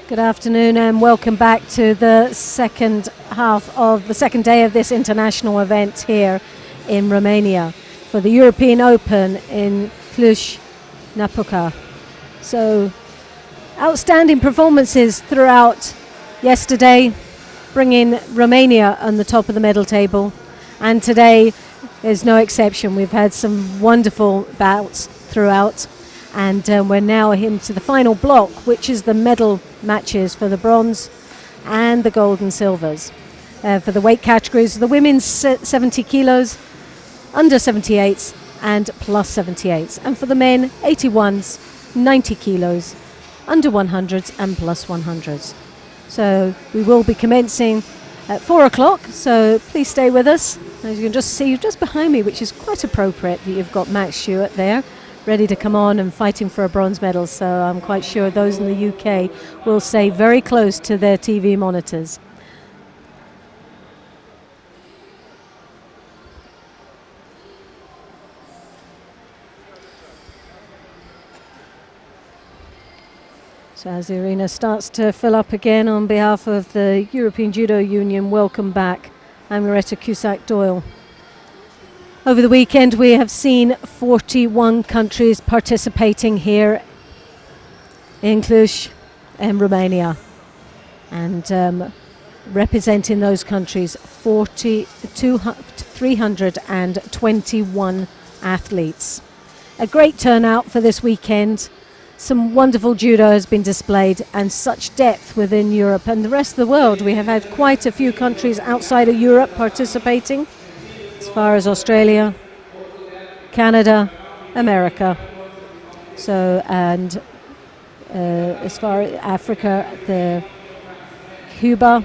Good afternoon and welcome back to the second day of this international event here in Romania for the European Open in Cluj Napoca. So outstanding performances throughout yesterday, bringing Romania on the top of the medal table, and today is no exception. We've had some wonderful bouts throughout, and we're now into the final block, which is the medal matches for the bronze and the gold and silvers. For the weight categories, the women's 70 kilos, under 78s and plus 78s, and for the men 81s, 90 kilos, under 100s and plus 100s. So we will be commencing at 4 o'clock, so please stay with us. As you can just see just behind me, which is quite appropriate that you've got Max Stewart there, ready to come on and fighting for a bronze medal. So I'm quite sure those in the UK will stay very close to their TV monitors. So as the arena starts to fill up again, on behalf of the European Judo Union, welcome back. I'm Loretta Cusack-Doyle. Over the weekend we have seen 41 countries participating here in Cluj in Romania, and representing those countries 321 athletes. A great turnout for this weekend. Some wonderful judo has been displayed, and such depth within Europe and the rest of the world. We have had quite a few countries outside of Europe participating, as far as Australia, Canada, America. So, and as far as Africa, Cuba.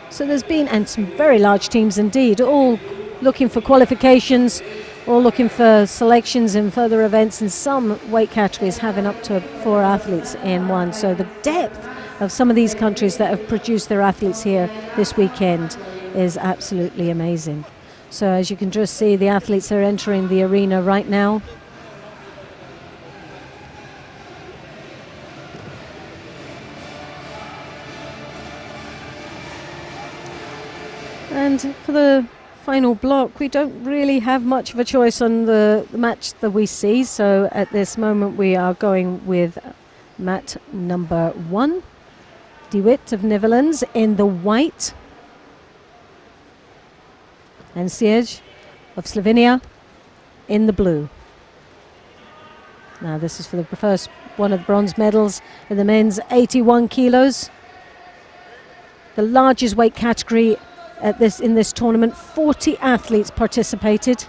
So there's been, and some very large teams indeed, all looking for qualifications, all looking for selections in further events, and some weight categories having up to 4 athletes in one. So the depth of some of these countries that have produced their athletes here this weekend is absolutely amazing. So as you can just see, the athletes are entering the arena right now. And for the final block, we don't really have much of a choice on the match that we see. So at this moment we are going with mat number 1, De Wit of Netherlands in the white, and Siege of Slovenia in the blue. Now this is for the first one of the bronze medals in the men's 81 kilos. The largest weight category in this tournament. 40 athletes participated.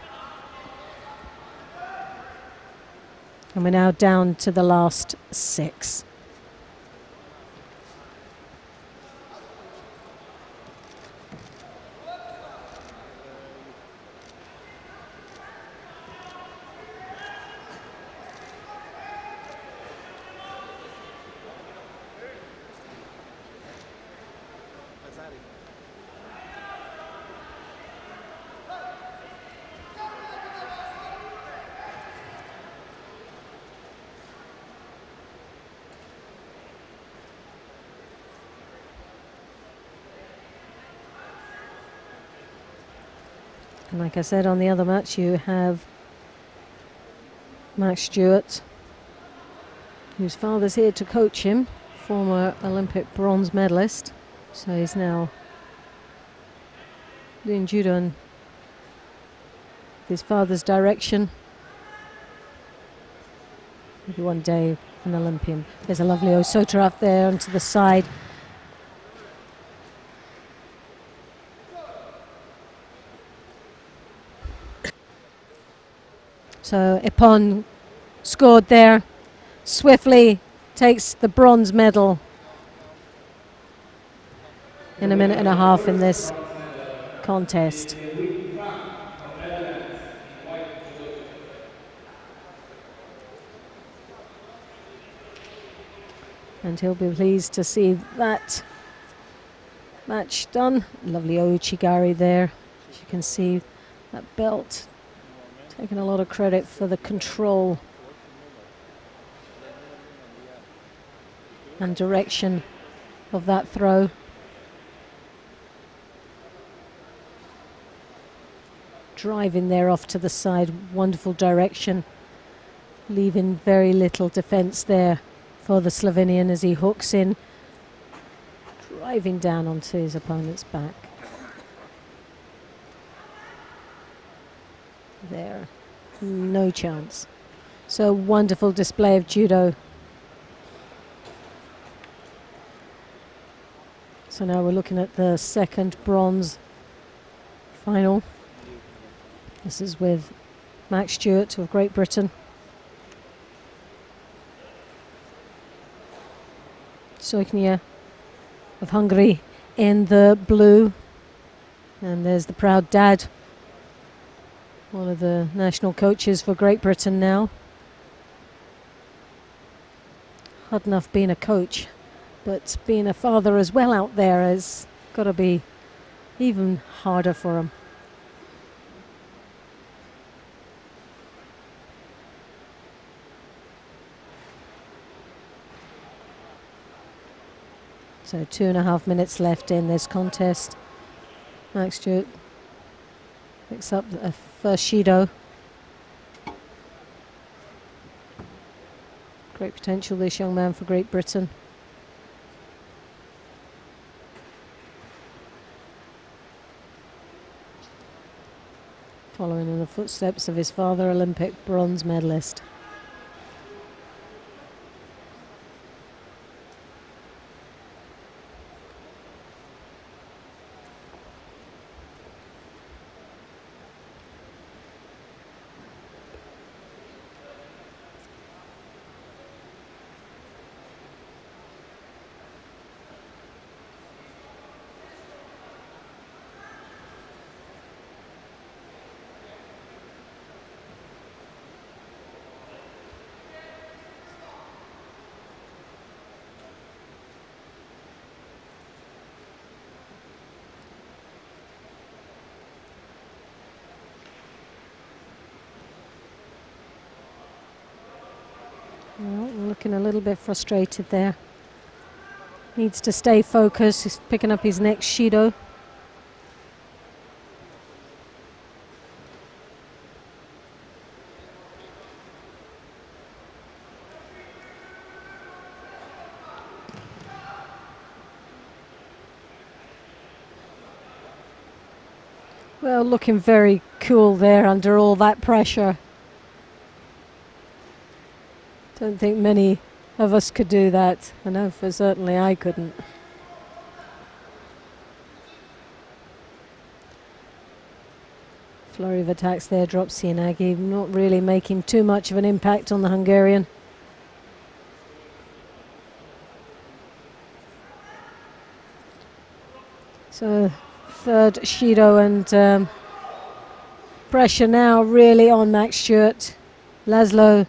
And we're now down to the last 6. And like I said, on the other match you have Max Stewart, whose father's here to coach him, former Olympic bronze medalist. So he's now doing judo in his father's direction. Maybe one day an Olympian. There's a lovely Osota up there onto the side. So Ipon scored there, swiftly takes the bronze medal in a minute and a half in this contest. And he'll be pleased to see that match done. Lovely Ouchigari there. As you can see, that belt taking a lot of credit for the control and direction of that throw. Driving there off to the side, wonderful direction, leaving very little defence there for the Slovenian as he hooks in, driving down onto his opponent's back. There, no chance. So wonderful display of judo. So now we're looking at the second bronze final. This is with Max Stewart of Great Britain. Soiknia of Hungary in the blue. And there's the proud dad, one of the national coaches for Great Britain now. Hard enough being a coach, but being a father as well out there has got to be even harder for him. So 2.5 minutes left in this contest. Max Stewart picks up the first Judo. Great potential, this young man, for Great Britain. Following in the footsteps of his father, Olympic bronze medalist. Well, looking a little bit frustrated there. Needs to stay focused. He's picking up his next Judo. Well, looking very cool there under all that pressure. Don't think many of us could do that. I know for certainly I couldn't. Flurry of attacks there, drops Sienagi, not really making too much of an impact on the Hungarian. So third Judo, and pressure now really on Max Stewart. Laszlo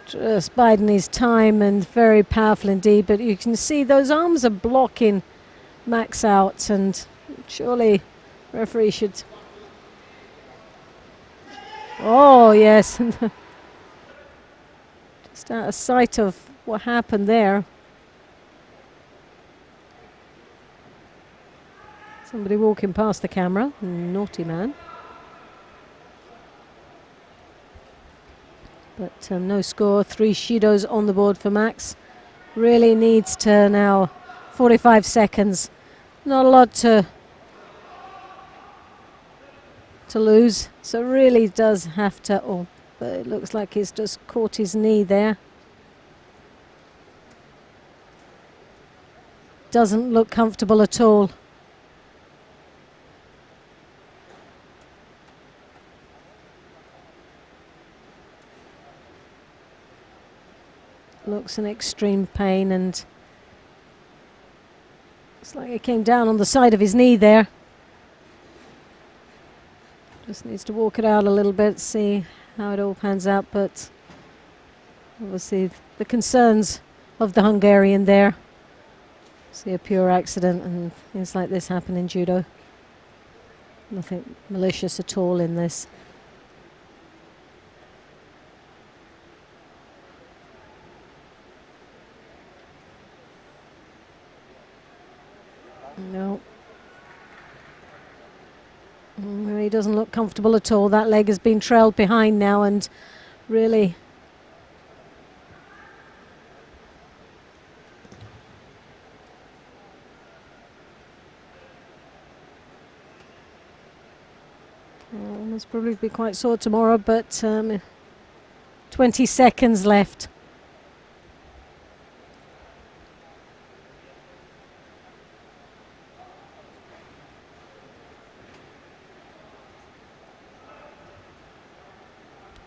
just biding his time and very powerful indeed, but you can see those arms are blocking Max out, and surely referee should... Oh yes, just out of sight of what happened there. Somebody walking past the camera, naughty man. But no score, 3 Judos on the board for Max. Really needs to now, 45 seconds. Not a lot to lose, so really does have to, oh, but it looks like he's just caught his knee there. Doesn't look comfortable at all. Looks in extreme pain, and looks like it came down on the side of his knee there. Just needs to walk it out a little bit, see how it all pans out, but obviously the concerns of the Hungarian there. See a pure accident, and things like this happen in judo. Nothing malicious at all in this. he doesn't look comfortable at all. That leg has been trailed behind now, and really must probably be quite sore tomorrow, but 20 seconds left.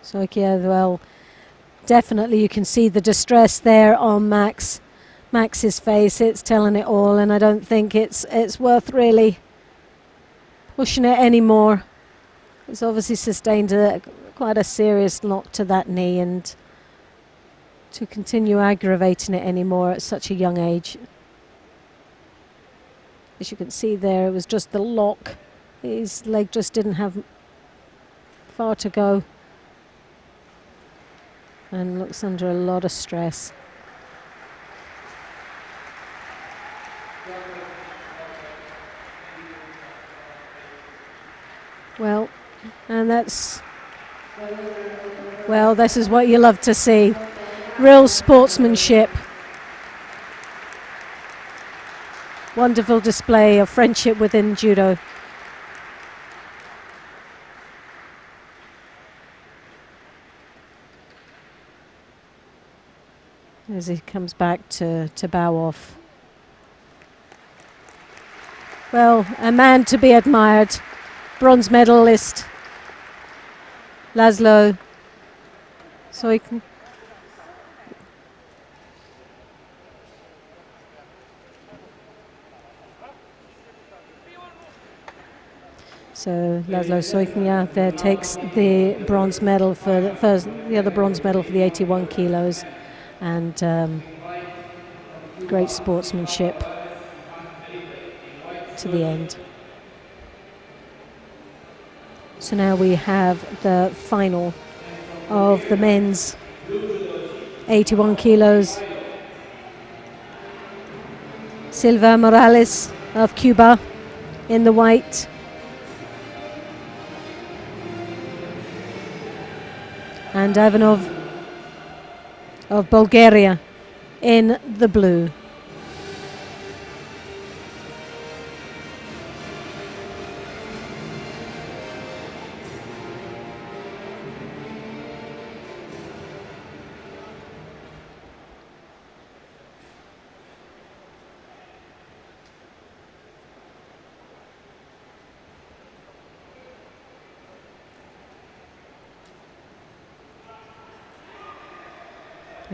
So yeah, well, definitely you can see the distress there on Max's face. It's telling it all, and I don't think it's worth really pushing it anymore. He's obviously sustained quite a serious knock to that knee, and to continue aggravating it anymore at such a young age. As you can see there, it was just the lock. His leg just didn't have far to go, and looks under a lot of stress. Well, and this is what you love to see. Real sportsmanship. Wonderful display of friendship within judo. As he comes back to bow off. Well, a man to be admired. Bronze medalist Laszlo Soykin. So Laszlo Soykin there takes the bronze medal for the other bronze medal for the 81 kilos, and great sportsmanship to the end. So now we have the final of the men's 81 kilos. Silva Morales of Cuba in the white. And Ivanov of Bulgaria in the blue.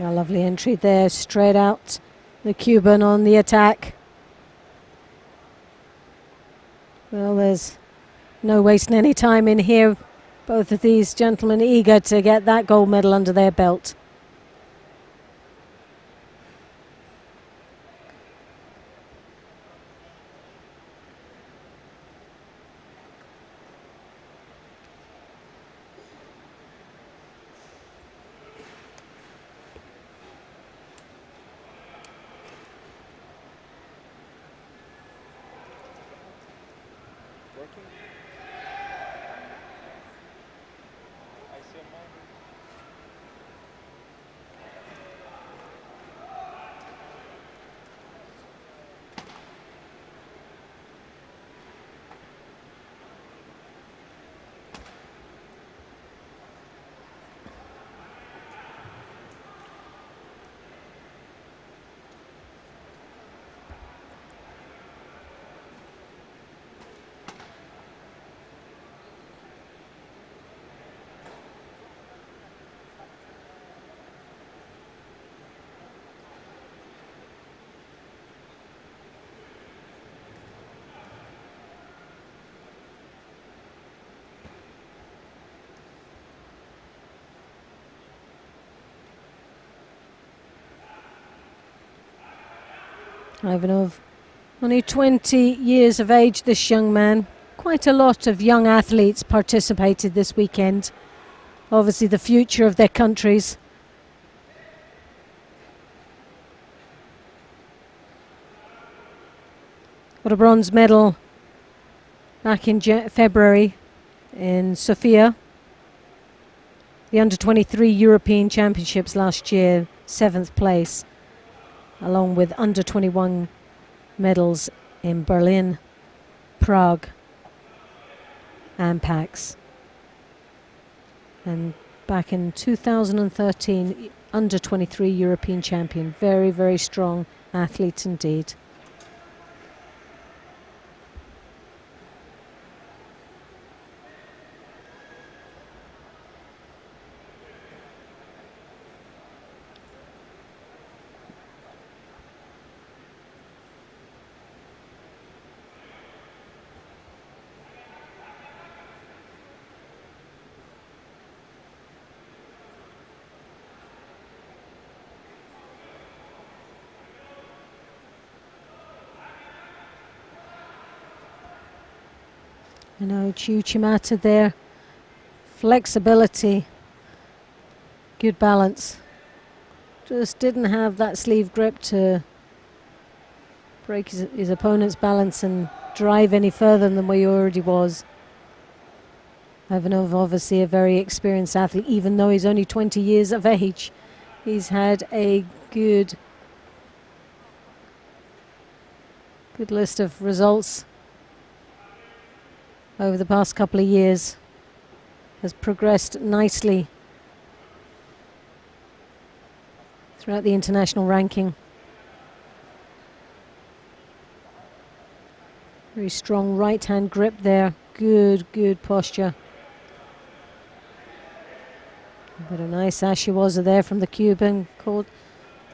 A lovely entry there, straight out. The Cuban on the attack. Well, there's no wasting any time in here. Both of these gentlemen eager to get that gold medal under their belt. Ivanov, only 20 years of age, this young man. Quite a lot of young athletes participated this weekend. Obviously the future of their countries. Got a bronze medal back in February in Sofia. The under-23 European Championships last year, 7th place, along with under-21 medals in Berlin, Prague and Pax. And back in 2013, under-23 European champion. Very, very strong athlete indeed. You know, Uchimata there, flexibility, good balance. Just didn't have that sleeve grip to break his opponent's balance and drive any further than where he already was. Ivanov, obviously a very experienced athlete, even though he's only 20 years of age. He's had a good list of results over the past couple of years. Has progressed nicely throughout the international ranking. Very strong right hand grip there. Good posture. But a nice ashiwaza there from the Cuban. Caught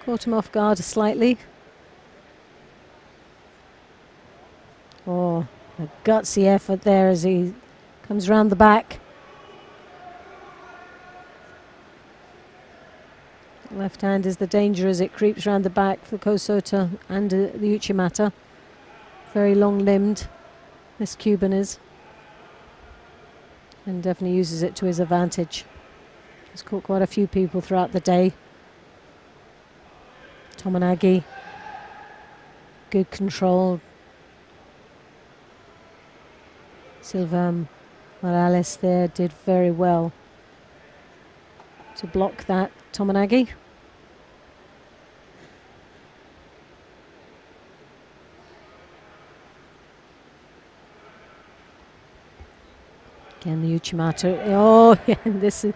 him off guard slightly. Oh, a gutsy effort there as he comes round the back. Left hand is the danger as it creeps round the back for Kosota and the Uchimata. Very long-limbed, this Cuban is. And definitely uses it to his advantage. He's caught quite a few people throughout the day. Tomonagi, good control. Silva Morales there did very well to block that Tomonagi. Again, the Uchimata. Oh, yeah,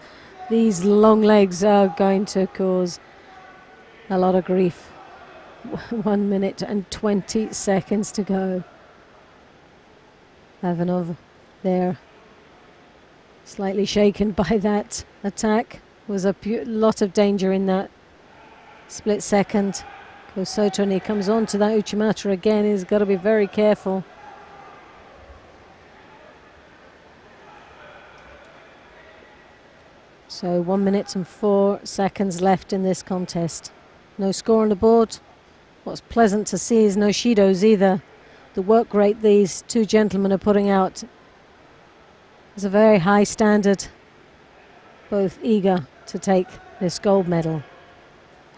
these long legs are going to cause a lot of grief. 1 minute and 20 seconds to go. Ivanov there, slightly shaken by that attack. Was a lot of danger in that split second. Kosota, and he comes on to that Uchimata again. He's got to be very careful. So 1 minute and 4 seconds left in this contest. No score on the board. What's pleasant to see is no shidos either. The work rate these two gentlemen are putting out is a very high standard. Both eager to take this gold medal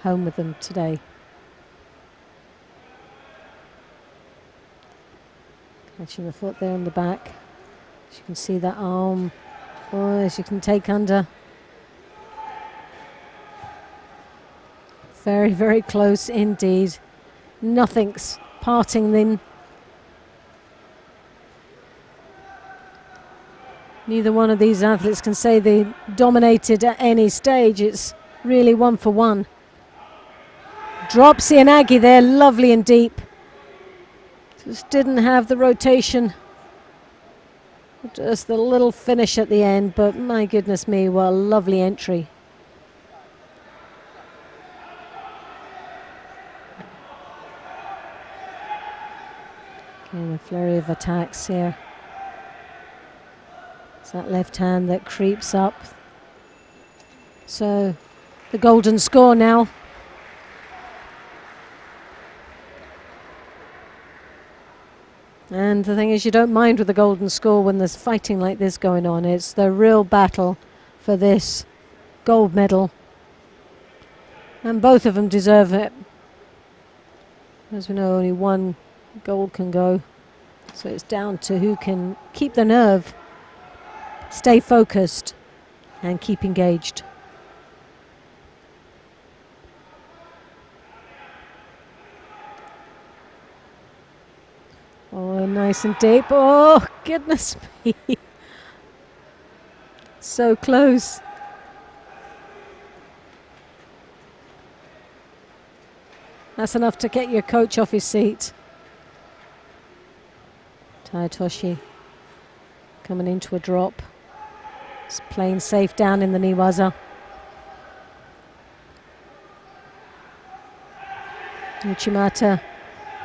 home with them today. Catching the foot there on the back. As you can see that arm, as you can take under. Very, very close indeed. Nothing's parting them. Neither one of these athletes can say they dominated at any stage. It's really 1 for 1. Drops Ianagi there, lovely and deep. Just didn't have the rotation. Just the little finish at the end, but my goodness me, what a lovely entry. Okay, the flurry of attacks here. It's that left hand that creeps up. So the golden score now. And the thing is, you don't mind with the golden score when there's fighting like this going on. It's the real battle for this gold medal. And both of them deserve it. As we know, only one gold can go. So it's down to who can keep the nerve stay focused and keep engaged. Oh, nice and deep. Oh, goodness me. So close. That's enough to get your coach off his seat. Taitoshi coming into a drop. It's playing safe down in the Niwaza. Uchimata.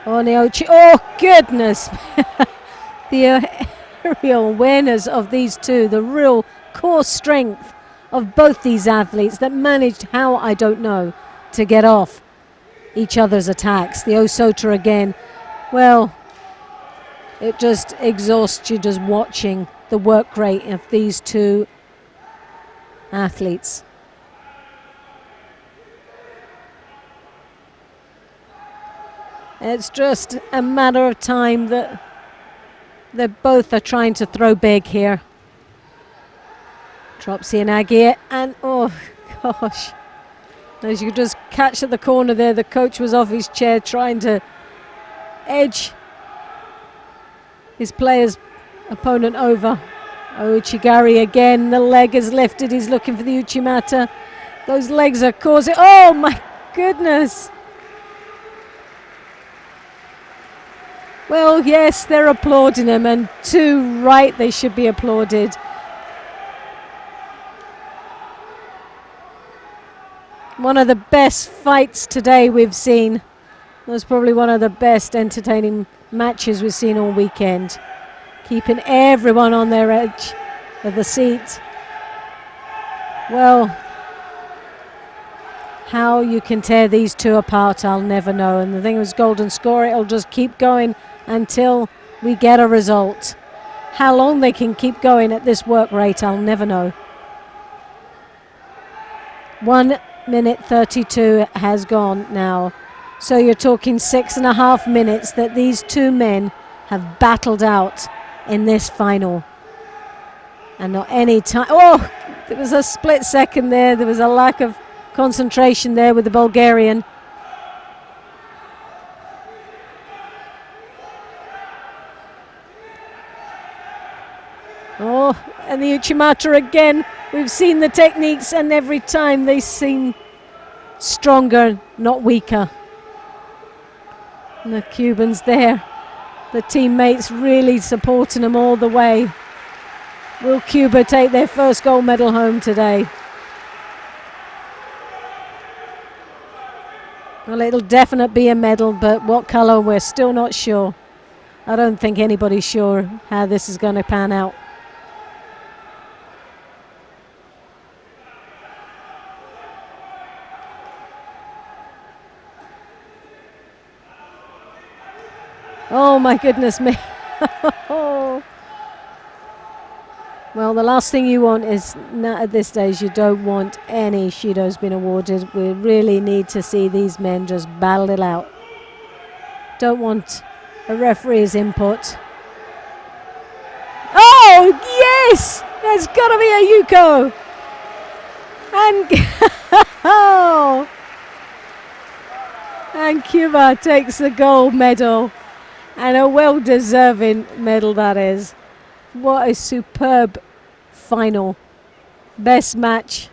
Oh, Neochi. Oh, goodness. The aerial awareness of these two, the real core strength of both these athletes that managed, how I don't know, to get off each other's attacks. The Osota again. Well, it just exhausts you just watching the work rate of these two athletes. It's just a matter of time that they both are trying to throw big here. Drops Ianagi and oh gosh. As you could just catch at the corner there, the coach was off his chair trying to edge his player's opponent over. Uchigari again, the leg is lifted, he's looking for the Uchimata. Those legs are causing, oh my goodness. Well, yes, they're applauding him, and too right they should be applauded. One of the best fights today we've seen. It was probably one of the best entertaining matches we've seen all weekend. Keeping everyone on their edge of the seat. Well, how you can tear these two apart, I'll never know. And the thing was golden score, it'll just keep going until we get a result. How long they can keep going at this work rate, I'll never know. 1 minute 32 has gone now. So you're talking 6.5 minutes that these two men have battled out in this final. And not any time. Oh, there was a split second there. There was a lack of concentration there with the Bulgarian. Oh, and the Uchimata again. We've seen the techniques, and every time they seem stronger, not weaker. And the Cubans there, the teammates really supporting them all the way. Will Cuba take their first gold medal home today? Well, it'll definitely be a medal, but what colour, we're still not sure. I don't think anybody's sure how this is going to pan out. Oh my goodness me. Well, the last thing you want is, at this stage, you don't want any Shidos being awarded. We really need to see these men just battle it out. Don't want a referee's input. Oh, yes! There's got to be a Yuko! And, and Cuba takes the gold medal. And a well-deserving medal that is. What a superb final. Best match.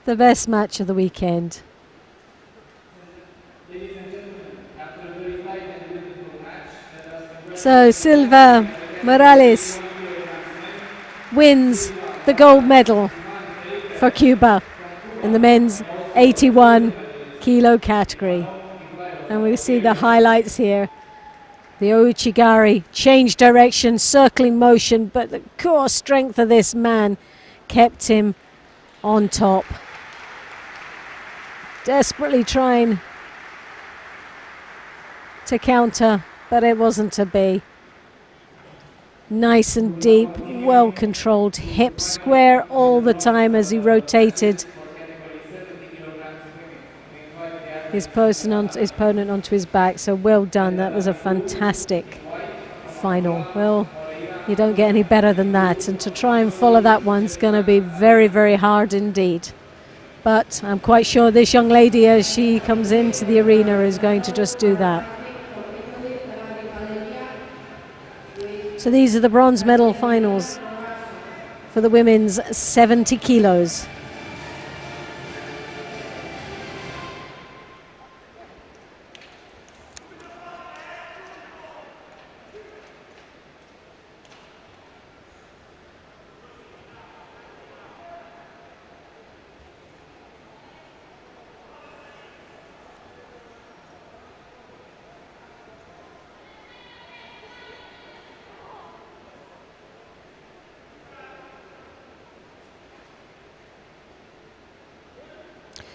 The best match of the weekend. So Silva Morales wins the gold medal for Cuba in the men's 81 kilo category. And we see the highlights here. The Ouchigari changed direction, circling motion, but the core strength of this man kept him on top. Desperately trying to counter, but it wasn't to be. Nice and deep, well controlled, hips square all the time as he rotated. his opponent onto his back. So well done. That was a fantastic final. Well, you don't get any better than that. And to try and follow that one's going to be very, very hard indeed. But I'm quite sure this young lady, as she comes into the arena, is going to just do that. So these are the bronze medal finals for the women's 70 kilos.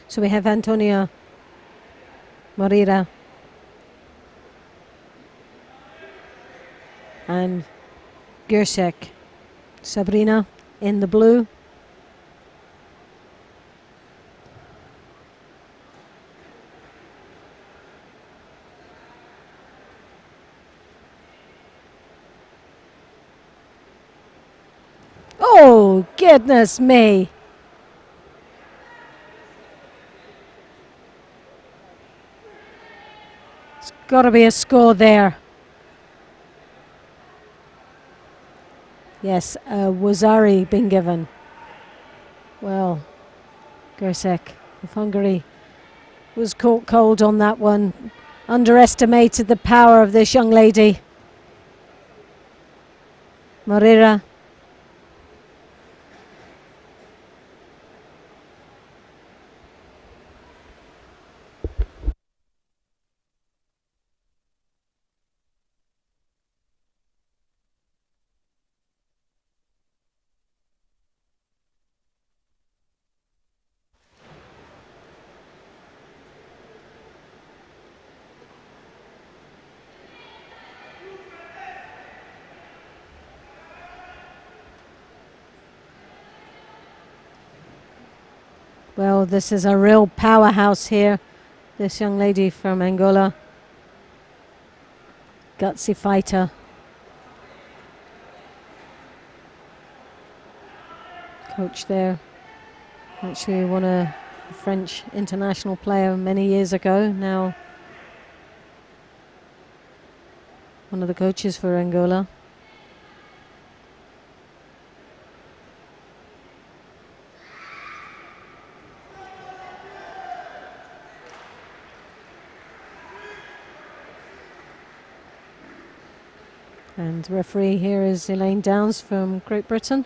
So we have Antonia Moreira and Gersek. Sabrina in the blue. Oh, goodness me. Got to be a score there. Yes, Wazari been given. Well, Gersek of Hungary was caught cold on that one. Underestimated the power of this young lady. Moreira. Well, this is a real powerhouse here. This young lady from Angola. Gutsy fighter. Coach there. Actually won a French international player many years ago. Now one of the coaches for Angola. And referee here is Elaine Downs from Great Britain.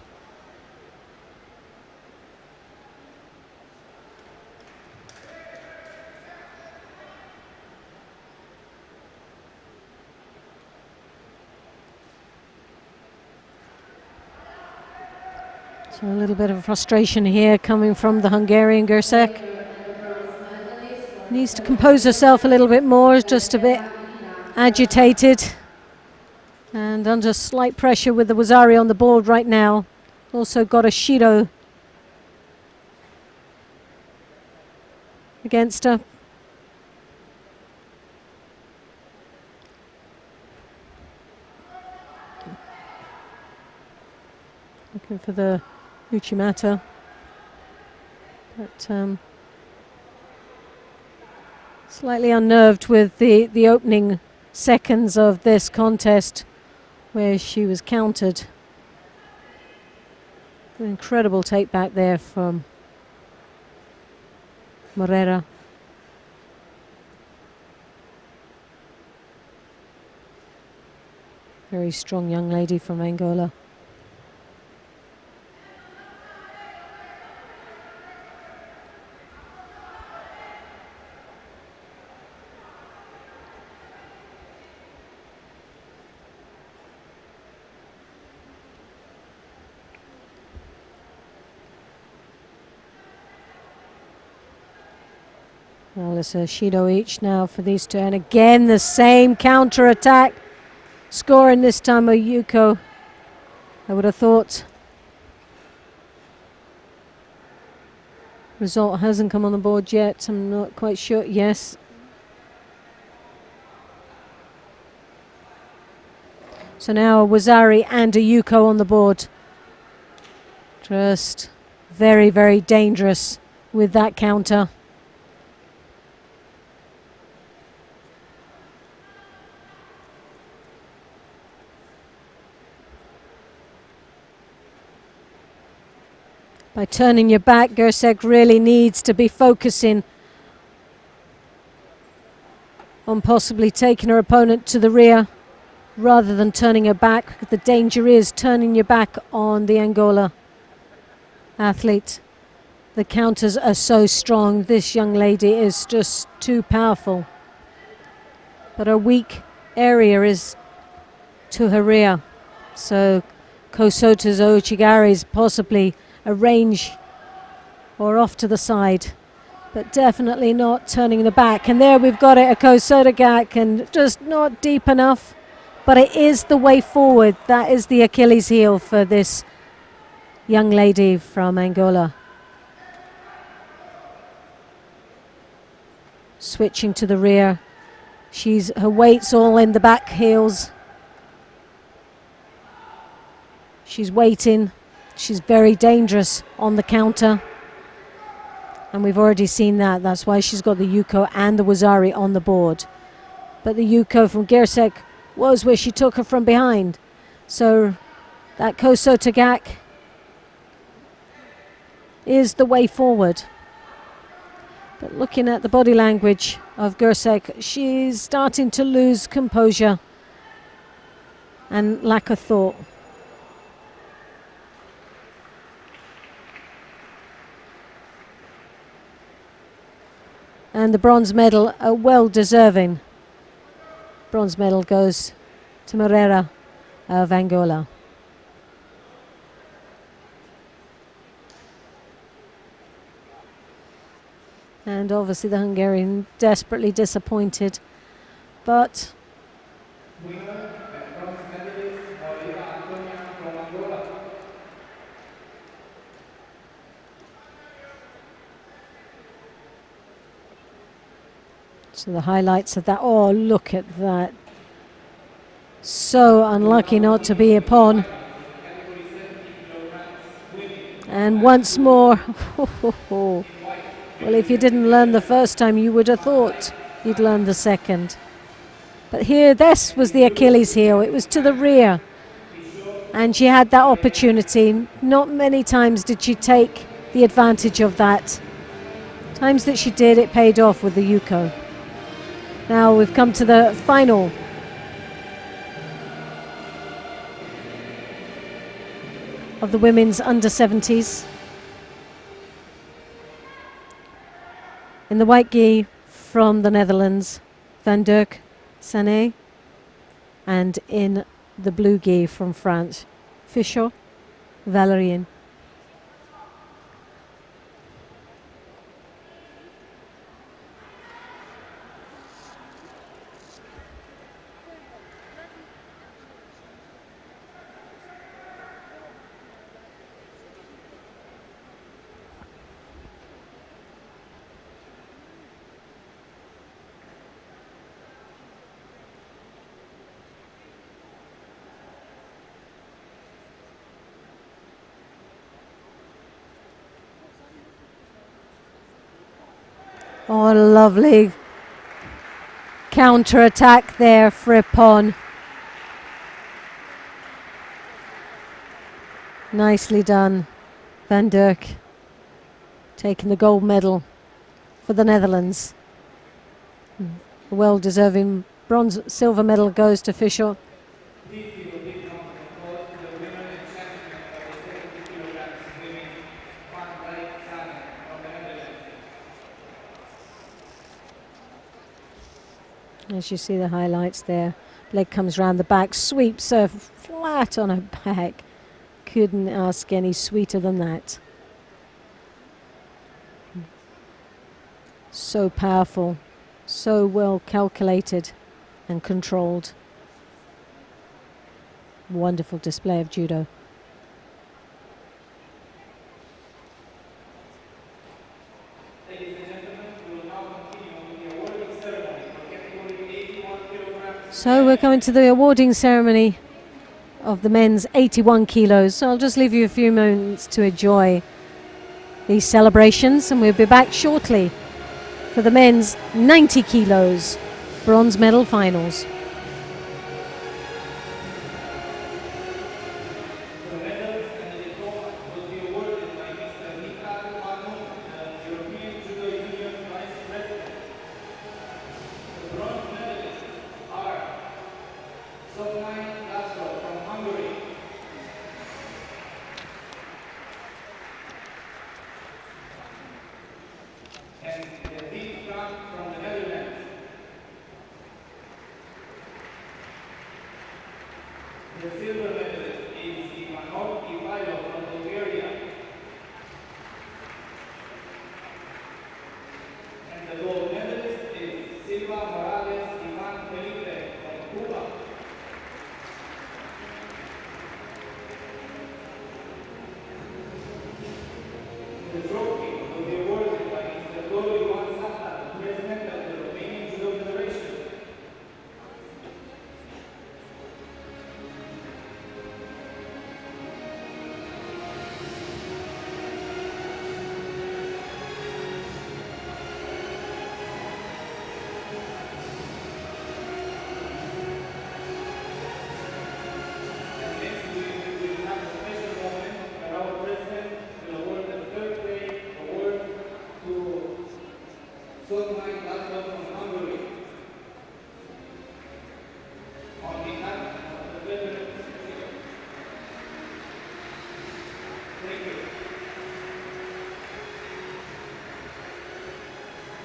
So a little bit of frustration here coming from the Hungarian Gersek. Needs to compose herself a little bit more, just a bit agitated. And under slight pressure with the Wazari on the board right now. Also got a Shido against her. Looking for the Uchimata. But slightly unnerved with the opening seconds of this contest, where she was countered. An incredible take back there from Moreira. Very strong young lady from Angola. Well, it's a Shido each now for these two. And again, the same counter attack. Scoring this time Oyuko, I would have thought. Result hasn't come on the board yet. I'm not quite sure. Yes. So now a Wazari and a Yuko on the board. Just very, very dangerous with that counter. By turning your back, Gersek really needs to be focusing on possibly taking her opponent to the rear rather than turning her back. The danger is turning your back on the Angola athlete. The counters are so strong. This young lady is just too powerful. But her weak area is to her rear. So Kosota's Ochigari's possibly a range or off to the side, but definitely not turning the back. And there we've got it, a Kosotagak, and just not deep enough, but it is the way forward. That is the Achilles heel for this young lady from Angola. Switching to the rear. Her weight's all in the back heels. She's waiting. She's very dangerous on the counter. And we've already seen that. That's why she's got the Yuko and the Wazari on the board. But the Yuko from Gersek was where she took her from behind. So that Kosotagak is the way forward. But looking at the body language of Gersek, she's starting to lose composure and lack of thought. And the bronze medal, a well-deserving bronze medal, goes to Moreira of Angola. And obviously the Hungarian desperately disappointed, but so the highlights of that. Oh, look at that. So unlucky not to be upon. And once more. Well, if you didn't learn the first time, you would have thought you'd learn the second. But here, this was the Achilles heel. It was to the rear. And she had that opportunity. Not many times did she take the advantage of that. Times that she did, it paid off with the Yuko. Now we've come to the final. Of the women's under 70s. In the white gi from the Netherlands, Van Dirk Sané. And in the blue gi from France, Fischer Valérien. Oh, lovely counter-attack there, Frippon. Nicely done, Van Dirk. Taking the gold medal for the Netherlands. A well-deserving silver medal goes to Fischer. As you see the highlights there, leg comes round the back, sweeps her flat on her back. Couldn't ask any sweeter than that. So powerful, so well calculated and controlled. Wonderful display of judo. So we're coming to the awarding ceremony of the men's 81 kilos. So I'll just leave you a few moments to enjoy these celebrations, and we'll be back shortly for the men's 90 kilos bronze medal finals. The silver medalist is from Bulgaria. And the gold medalist is Silva Morales Ivan Felipe from Cuba. The trophy will be awarded by Mr. Cluj Napoca, the president of the Romanian Judo Federation.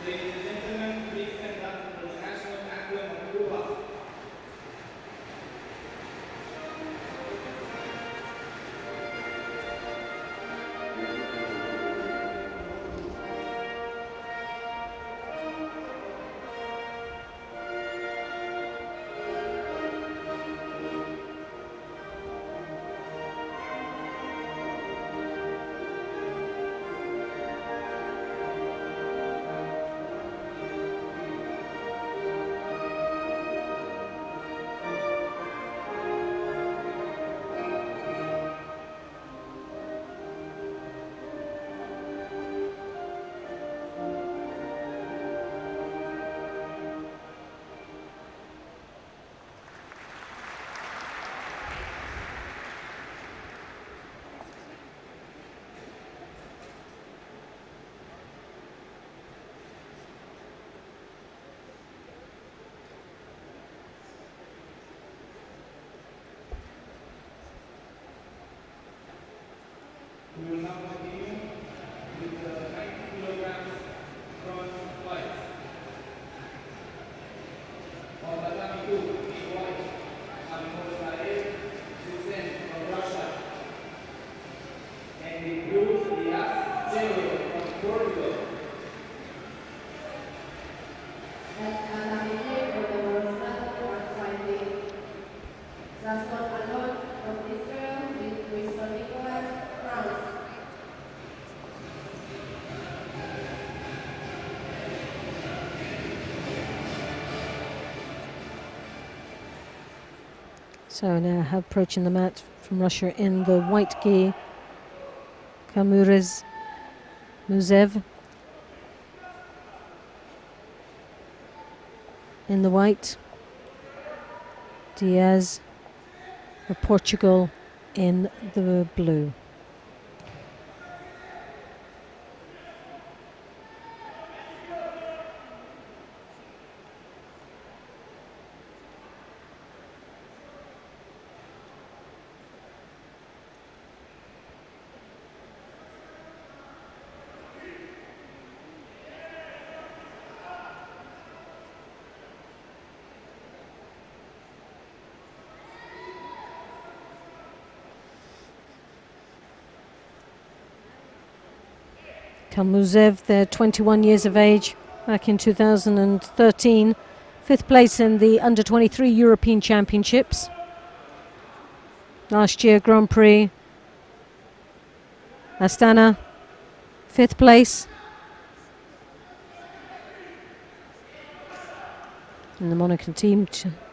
Ladies and gentlemen, please stand up for the national anthem of Cuba. We will now continue with the 90 kilograms bronze fights. On tatami 2, in white, Amir Hussein from Russia. And in blue, Diaz Chelo from Portugal. And tatami 3 for the world's title are fighting Zaston Alon from Israel with Wilson Nicholas, France. So now approaching the mat from Russia in the white gi, Kamurez Muzev. In the white, Diaz of Portugal in the blue. Kalmuzev, they're 21 years of age, back in 2013. 5th place in the Under-23 European Championships. Last year, Grand Prix Astana, 5th place. In the Monaco team,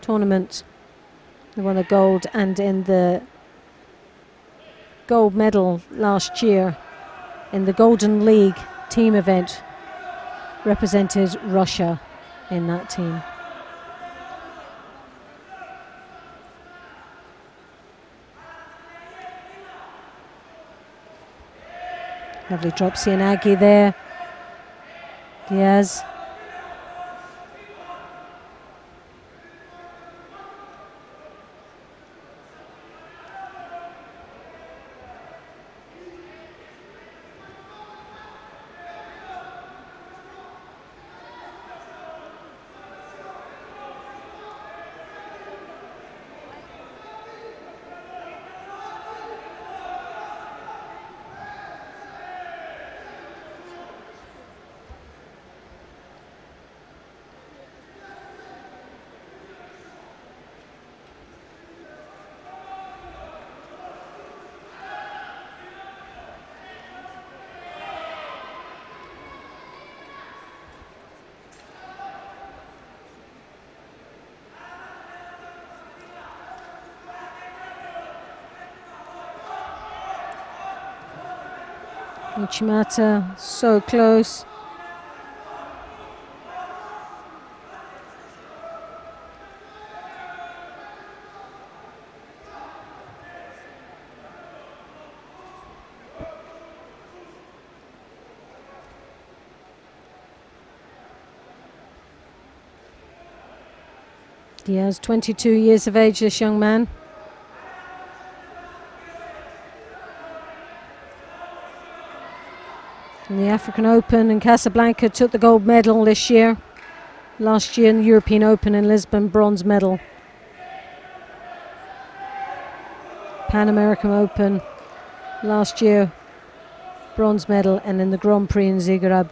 tournament. They won the gold, and in the gold medal last year in the Golden League team event, represented Russia in that team. Lovely drop Sianagi there. Diaz. Uchimata so close. Diaz, 22 years of age, this young man. In the African Open in Casablanca, took the gold medal this year. Last year in the European Open in Lisbon, bronze medal. Pan American Open last year, bronze medal, and in the Grand Prix in Zagreb,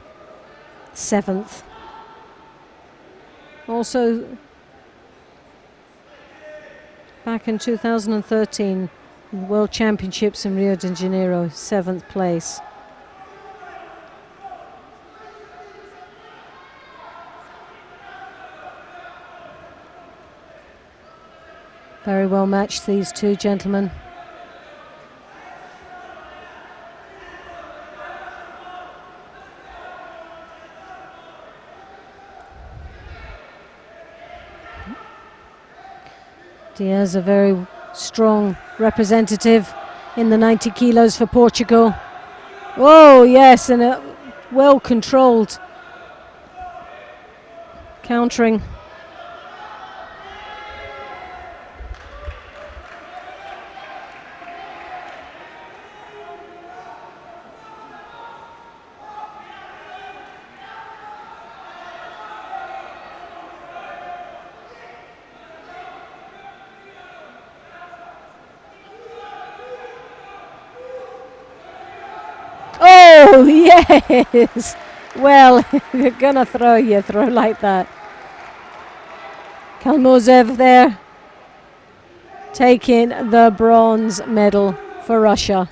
7th. Also, back in 2013, World Championships in Rio de Janeiro, 7th place. Very well matched, these two gentlemen. Diaz, a very strong representative in the 90 kilos for Portugal. Oh yes, and a well controlled countering. Oh, yes. Well, you're going to throw, you throw like that. Kalmozev there, taking the bronze medal for Russia.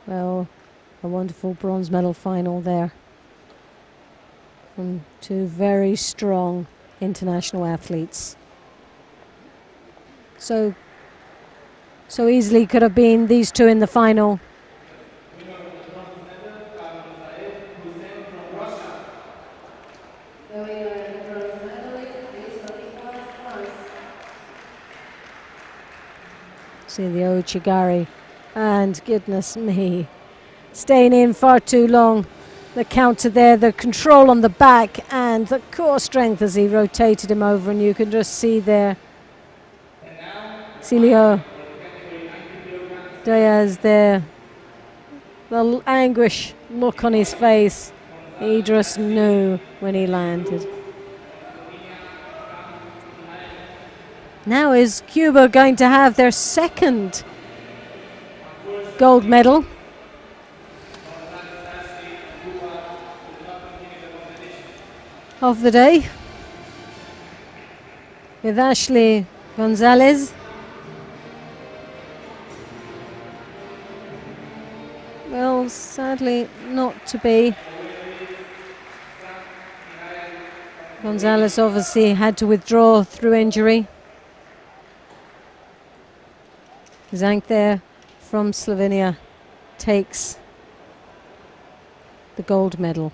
Well, a wonderful bronze medal final there from two very strong international athletes. So easily could have been these two in the final. See the Ochigari. And goodness me, staying in far too long. The counter there, the control on the back and the core strength as he rotated him over, and you can just see there Celio Diaz there, the anguish look on his face. He just knew when he landed. Now is Cuba going to have their second gold medal? Of the day. with Ashley Gonzalez. Well, sadly not to be. Gonzalez obviously had to withdraw through injury. Zank there from Slovenia takes the gold medal.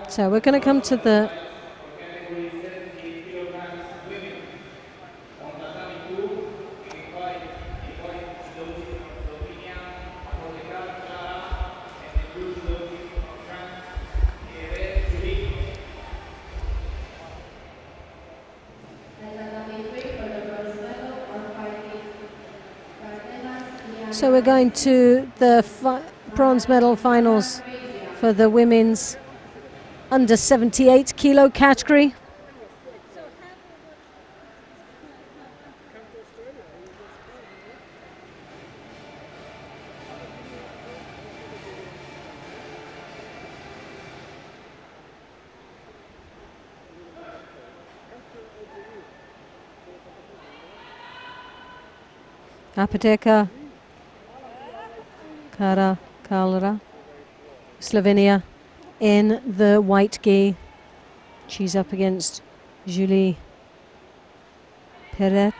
So we're going to come to the category 78 kilograms women. On tatami 2, a white judoka from Slovenia, Portugal, Clara, and a blue judoka from France, a red Julie. And tatami 3 for the bronze medal are fighting Cardenas, So we're going to the bronze medal finals for the women's under 78 kilo category. Apoteca Kara Kalra, Slovenia, in the white gi. She's up against Julie Perret.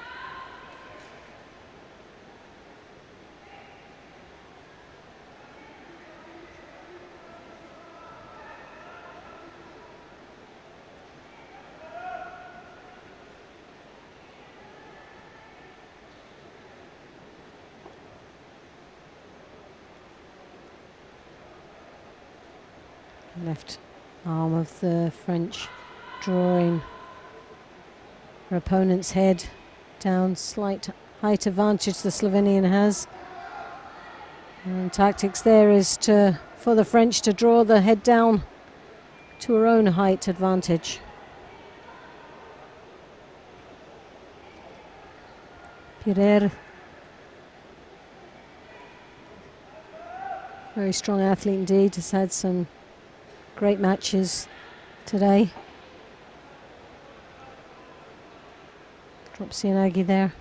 Left arm of the French drawing her opponent's head down. Slight height advantage the Slovenian has. And tactics there is for the French to draw the head down to her own height advantage. Pirer, very strong athlete indeed, has had some great matches today. Drops Yanagi there.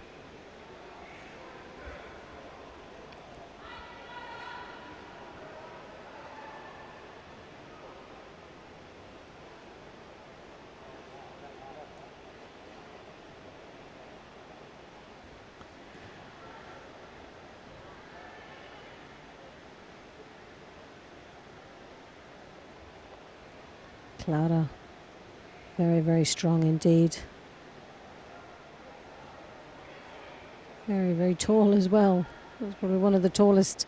Clara, very, very strong indeed. Very, very tall as well. That's probably one of the tallest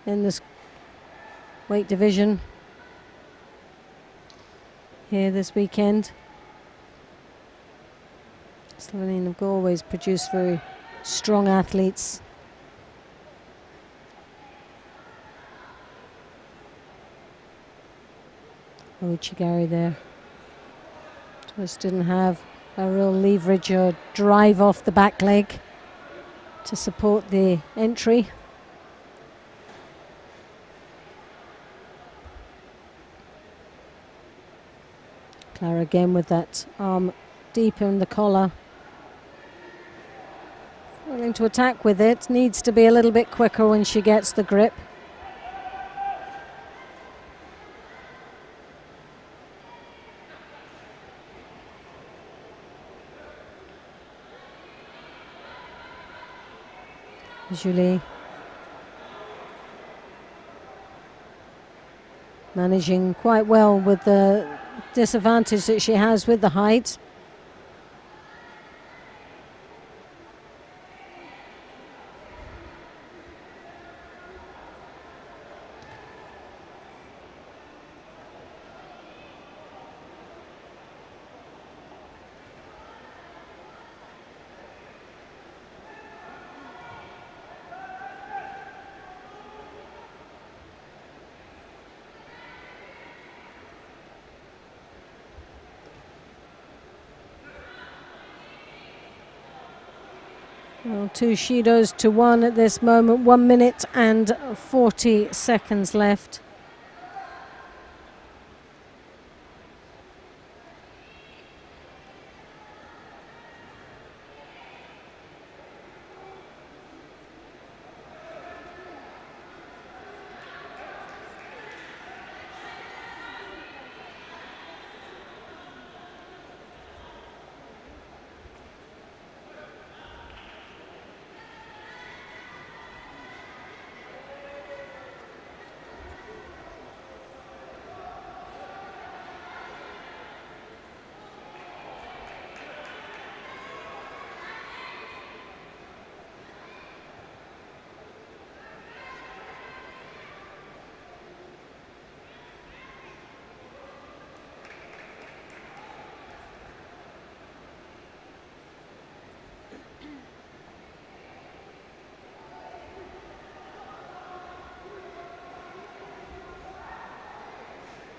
in this weight division here this weekend. Slovenia have always produced very strong athletes. Uchigari there. Just didn't have a real leverage or drive off the back leg to support the entry. Clara again with that arm deep in the collar. Willing to attack with it. Needs to be a little bit quicker when she gets the grip. Julie managing quite well with the disadvantage that she has with the height. Well, 2 Shidos to 1 at this moment. 1 minute and 40 seconds left.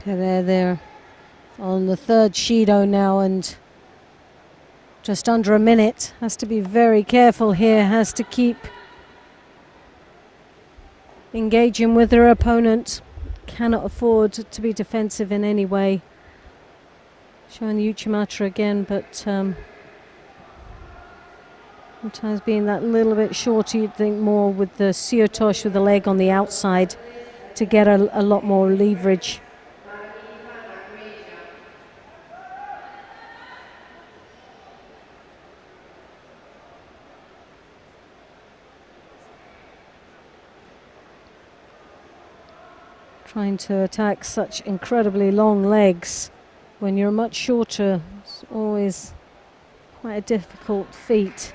They're there on the 3rd Shido now, and just under a minute. Has to be very careful here, has to keep engaging with her opponent. Cannot afford to be defensive in any way. Showing the Uchimata again, but sometimes being that little bit shorter, you'd think more with the Siotosh with the leg on the outside to get a lot more leverage. Trying to attack such incredibly long legs when you're much shorter, it's always quite a difficult feat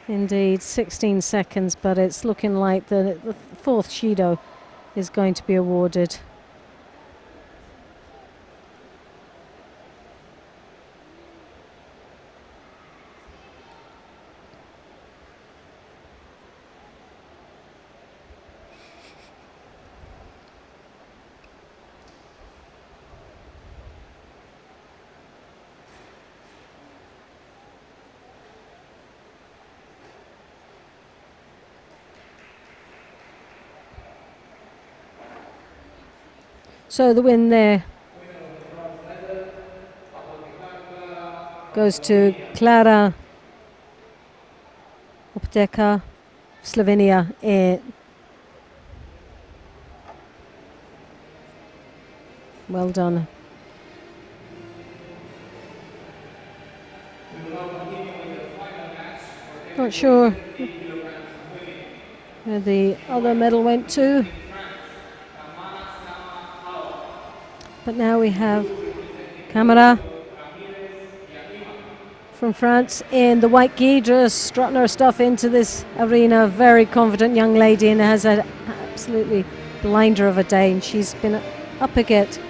indeed. 16 seconds, but it's looking like the 4th Shido is going to be awarded. So the win there goes to Cluj Napoca, Slovenia. Well done. Not sure where the other medal went to. But now we have Camara from France in the white gi, just strutting her stuff into this arena. Very confident young lady, and has an absolutely blinder of a day, and she's been up against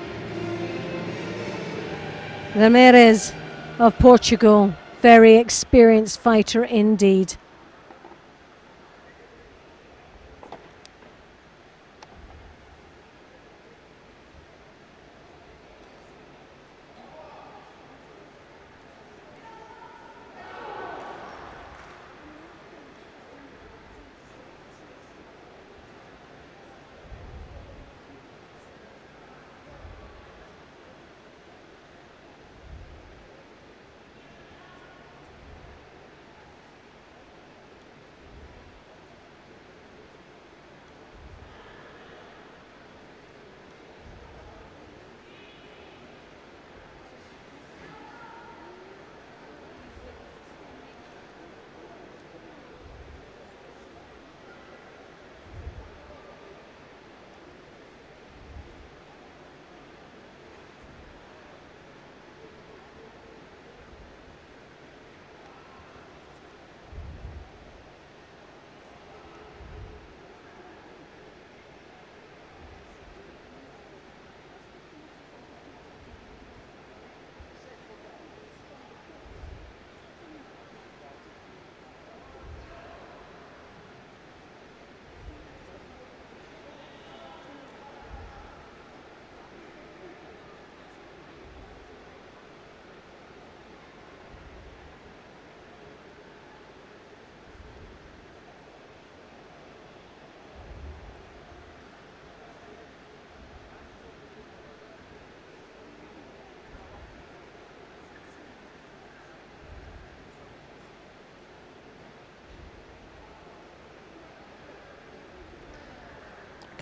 Ramirez of Portugal. Very experienced fighter indeed.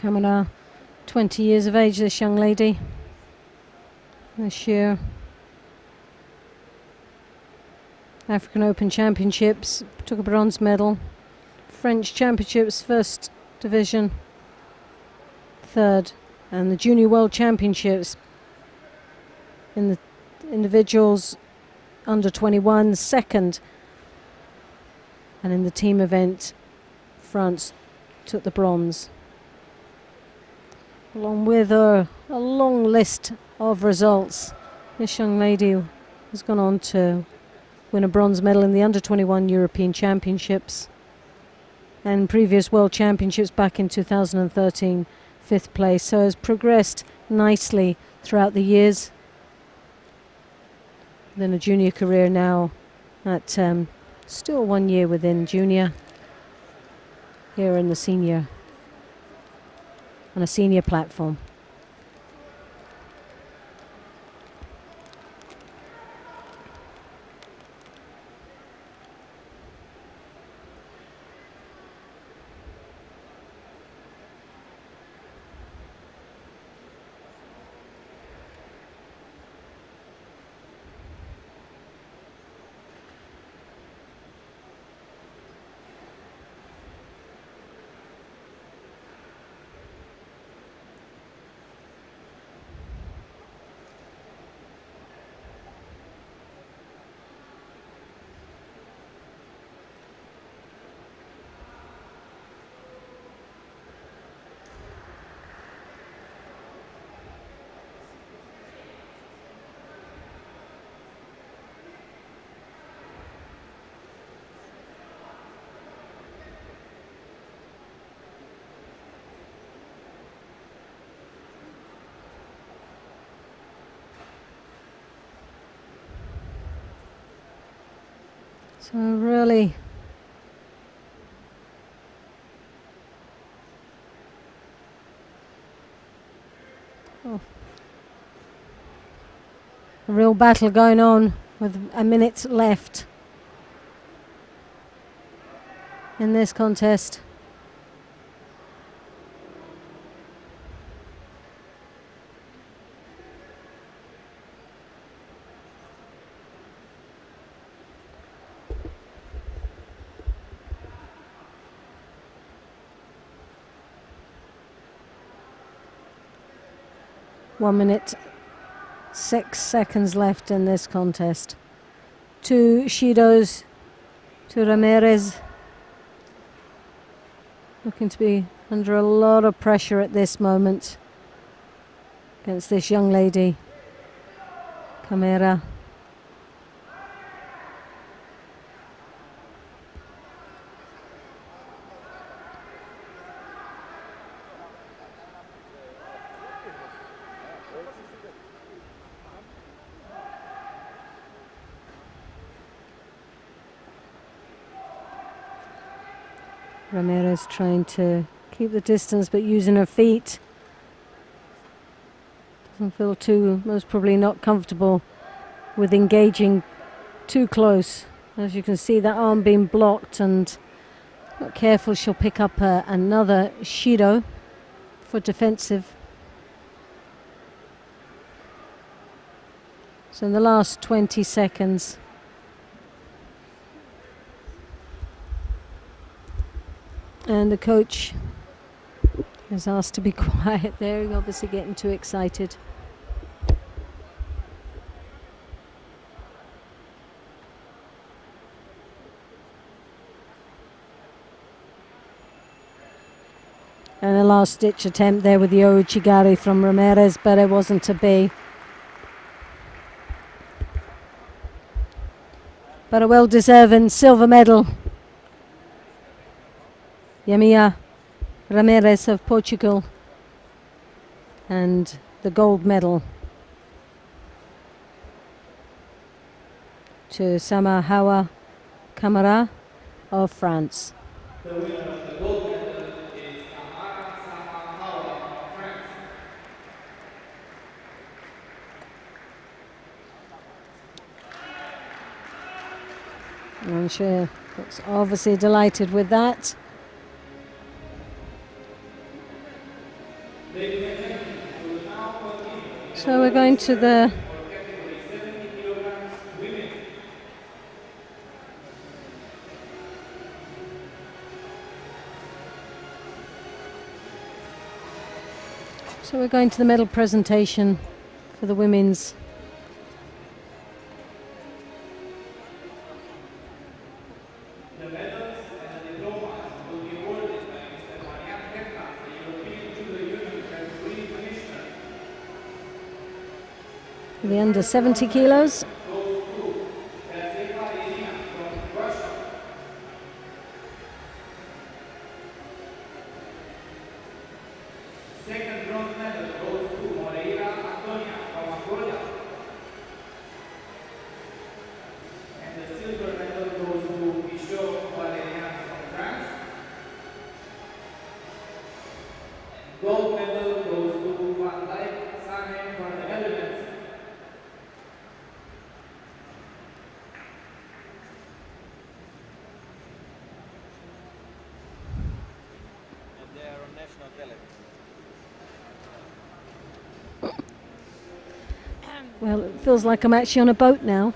Camera, 20 years of age, this young lady. This year, African Open Championships, took a bronze medal. French Championships, first division, third. And the Junior World Championships in the individuals under 21, second. And in the team event, France took the bronze. Along with a long list of results, this young lady has gone on to win a bronze medal in the under 21 European Championships and previous World Championships back in 2013, 5th place. So has progressed nicely throughout the years. Then a junior career now at still 1 year within junior, here in the senior, on a senior platform. So really a real battle going on with a minute left in this contest. One minute, 6 seconds left in this contest. Two Shidos to Ramirez. Looking to be under a lot of pressure at this moment against this young lady, Camera. Ramirez trying to keep the distance but using her feet. Doesn't feel too, most probably not comfortable with engaging too close. As you can see, that arm being blocked, and not careful, she'll pick up another Shido for defensive. So in the last 20 seconds, and the coach is asked to be quiet there, he's obviously getting too excited. And a last ditch attempt there with the Ouchigari from Ramirez, but it wasn't to be. But a well-deserving silver medal. Yamia Ramirez of Portugal, and the gold medal to Samahawa Camara of France. The winner of the gold medal is Tamara Samahawa of France. And she looks obviously delighted with that. So we're going to the or category 70 kilograms women. medal presentation for the women's. The medals and the diplomas will be awarded by Mr. the European Judo Union referee commissioner. The under 70 kilos. Goes to Irina from Russia. Second bronze medal goes to Moreira Antonia from Angola. And the silver medal goes to Michaud Valerian from France. And gold medal goes to Van Dijk Sane from the Netherlands. And they are on national television. Well, it feels like I'm actually on a boat now.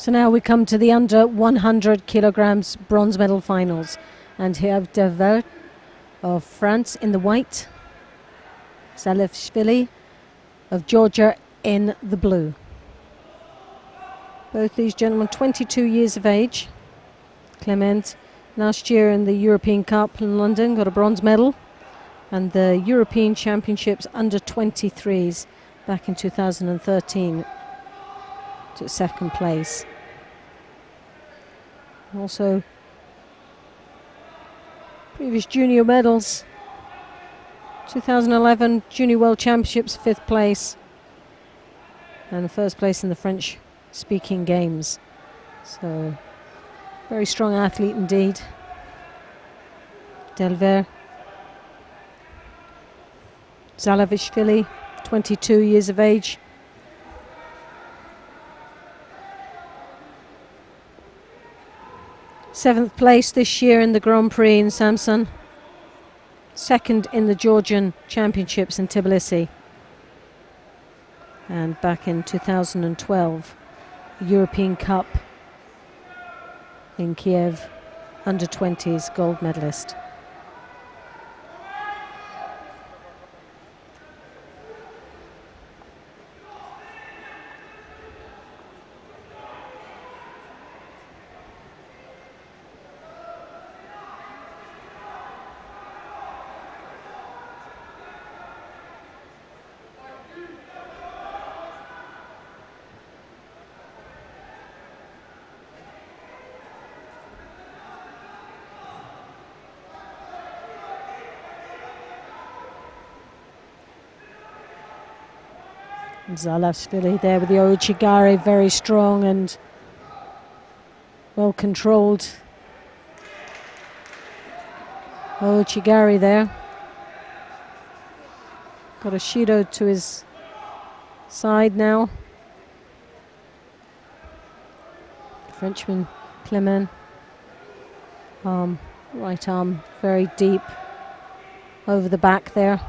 So now we come to the under 100 kilograms bronze medal finals. And here we have Dever of France in the white, Zalevshvili of Georgia in the blue. Both these gentlemen 22 years of age. Clement last year in the European Cup in London got a bronze medal, and the European Championships under 23s back in 2013 took second place. Also previous junior medals, 2011 Junior World Championships 5th place, and first place in the French speaking games. So very strong athlete indeed. Delver. Zalevshvili, 22 years of age. Seventh place this year in the Grand Prix in Samsun. Second in the Georgian Championships in Tbilisi. And back in 2012, European Cup in Kiev, under 20s gold medalist. Zalevshvili there with the Ouchigari, very strong and well controlled. Ouchigari there. Got a Shido to his side now. Frenchman Clement. Right arm very deep over the back there.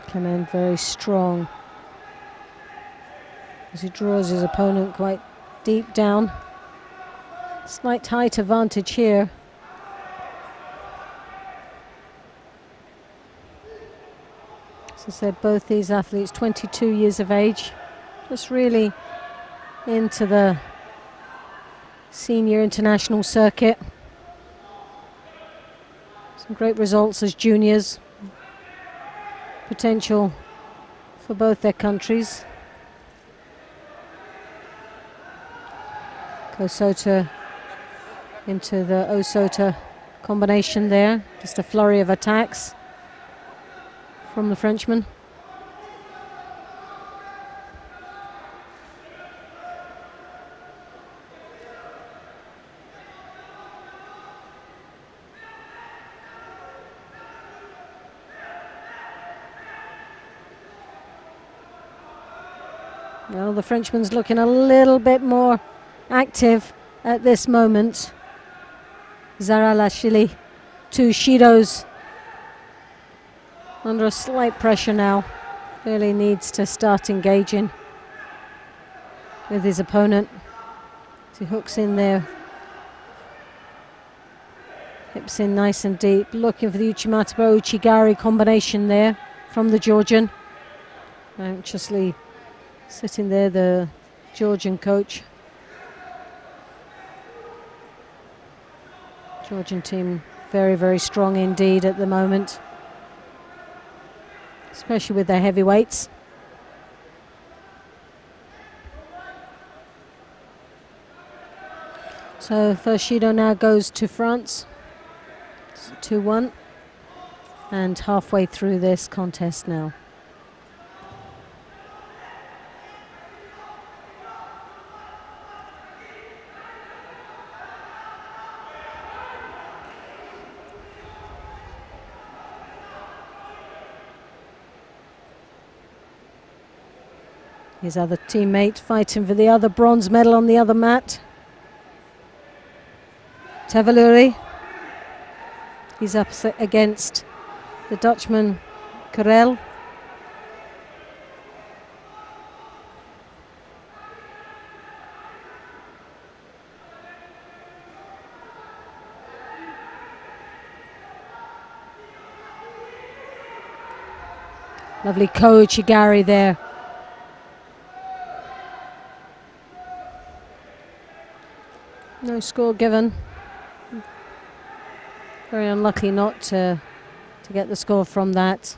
Clement very strong as he draws his opponent quite deep down. Slight height advantage here. As I said, both these athletes 22 years of age, just really into the senior international circuit. Some great results as juniors. Potential for both their countries. Kosota into the Osota combination there. Just a flurry of attacks from the Frenchman. Well, the Frenchman's looking a little bit more active at this moment. Zalevshvili, 2 Shidos under a slight pressure now. Really needs to start engaging with his opponent. He hooks in there. Hips in nice and deep. Looking for the Uchimataba Uchigari combination there from the Georgian. Anxiously sitting there, the Georgian coach. Georgian team very, very strong indeed at the moment, especially with their heavyweights. So first Shido now goes to France. It's 2-1 and halfway through this contest now. His other teammate fighting for the other bronze medal on the other mat. Teveluri. He's up against the Dutchman Karel. Lovely coach Gary there. No score given. Very unlucky not to get the score from that.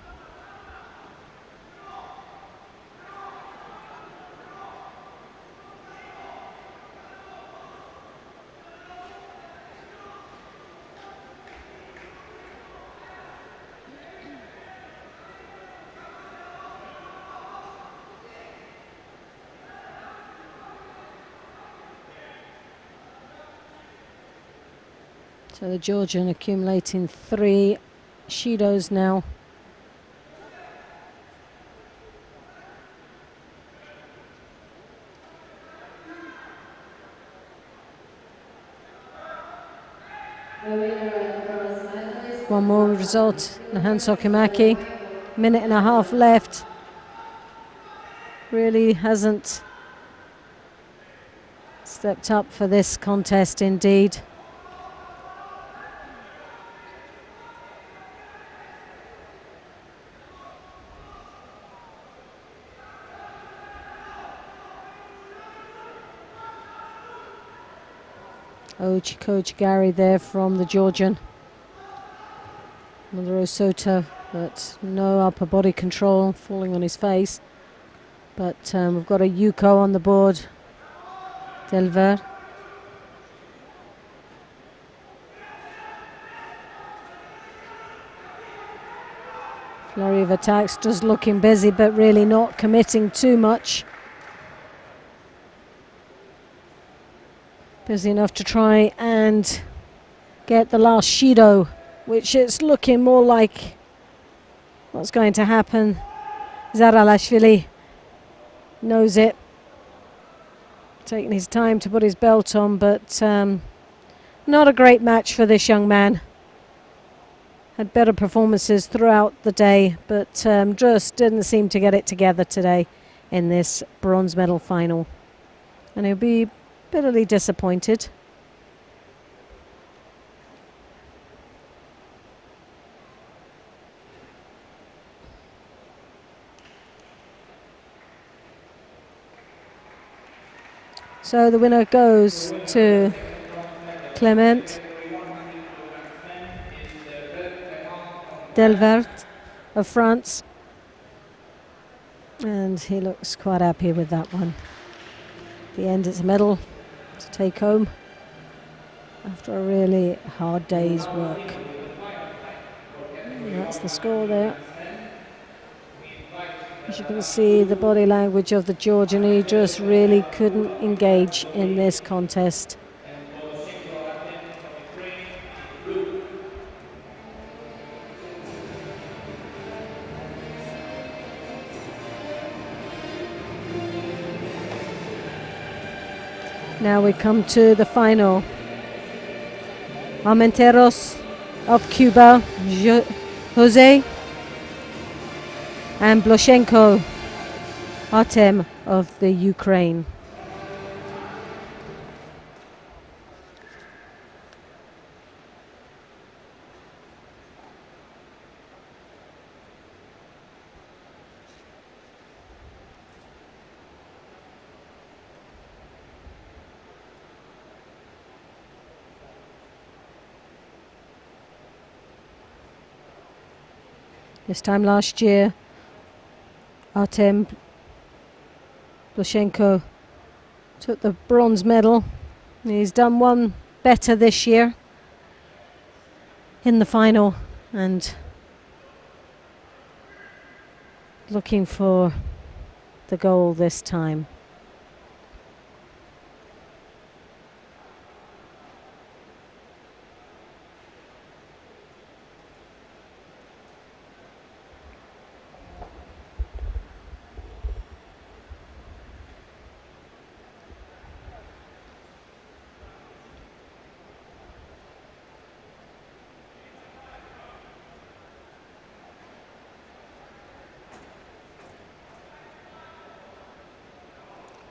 So the Georgian accumulating 3 Shidos now. One more result, Nahan Sokimaki. Minute and a half left. Really hasn't stepped up for this contest indeed. Coach Gary there from the Georgian. Another Osota, but no upper body control, falling on his face. But we've got a Yuko on the board. Delver. Flurry of attacks, just looking busy, but really not committing too much. Busy enough to try and get the last Shido, which is looking more like what's going to happen. Zaralashvili knows it. Taking his time to put his belt on, but not a great match for this young man. Had better performances throughout the day, but just didn't seem to get it together today in this bronze medal final. And he'll be bitterly disappointed. So the winner goes to Clement Delvert of France, and he looks quite happy with that one. At the end, it's a medal to take home after a really hard day's work. And that's the score there. As you can see, the body language of the Georgian, he just really couldn't engage in this contest. Now we come to the final. Armenteros of Cuba, Jose, and Bloshenko Artem of the Ukraine. This time last year, Artem Bloshenko took the bronze medal. He's done one better this year in the final and looking for the goal this time.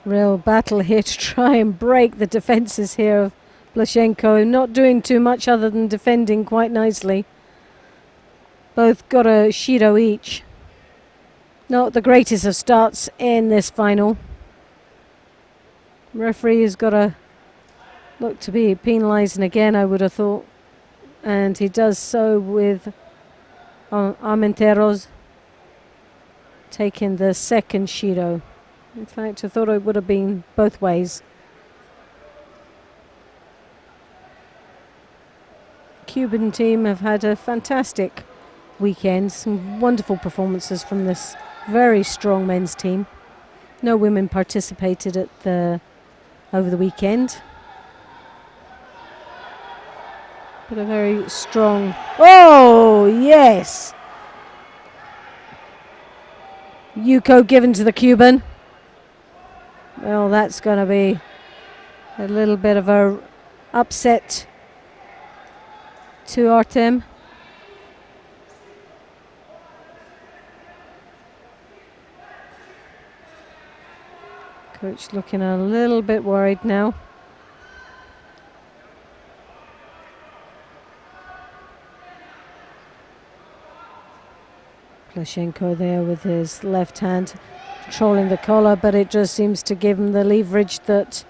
Real battle here to try and break the defences here of Blashenko. Not doing too much other than defending quite nicely. Both got a Shido each. Not the greatest of starts in this final. Referee has got to look to be penalising again, I would have thought. And he does so with Armenteros taking the second Shido. In fact, I thought it would have been both ways. Cuban team have had a fantastic weekend. Some wonderful performances from this very strong men's team. No women participated over the weekend. But a very strong... Oh, yes! Yuko given to the Cuban. Well, that's going to be a little bit of a upset to Artem. Coach looking a little bit worried now. Blashenko there with his left hand controlling the collar, but it just seems to give him the leverage that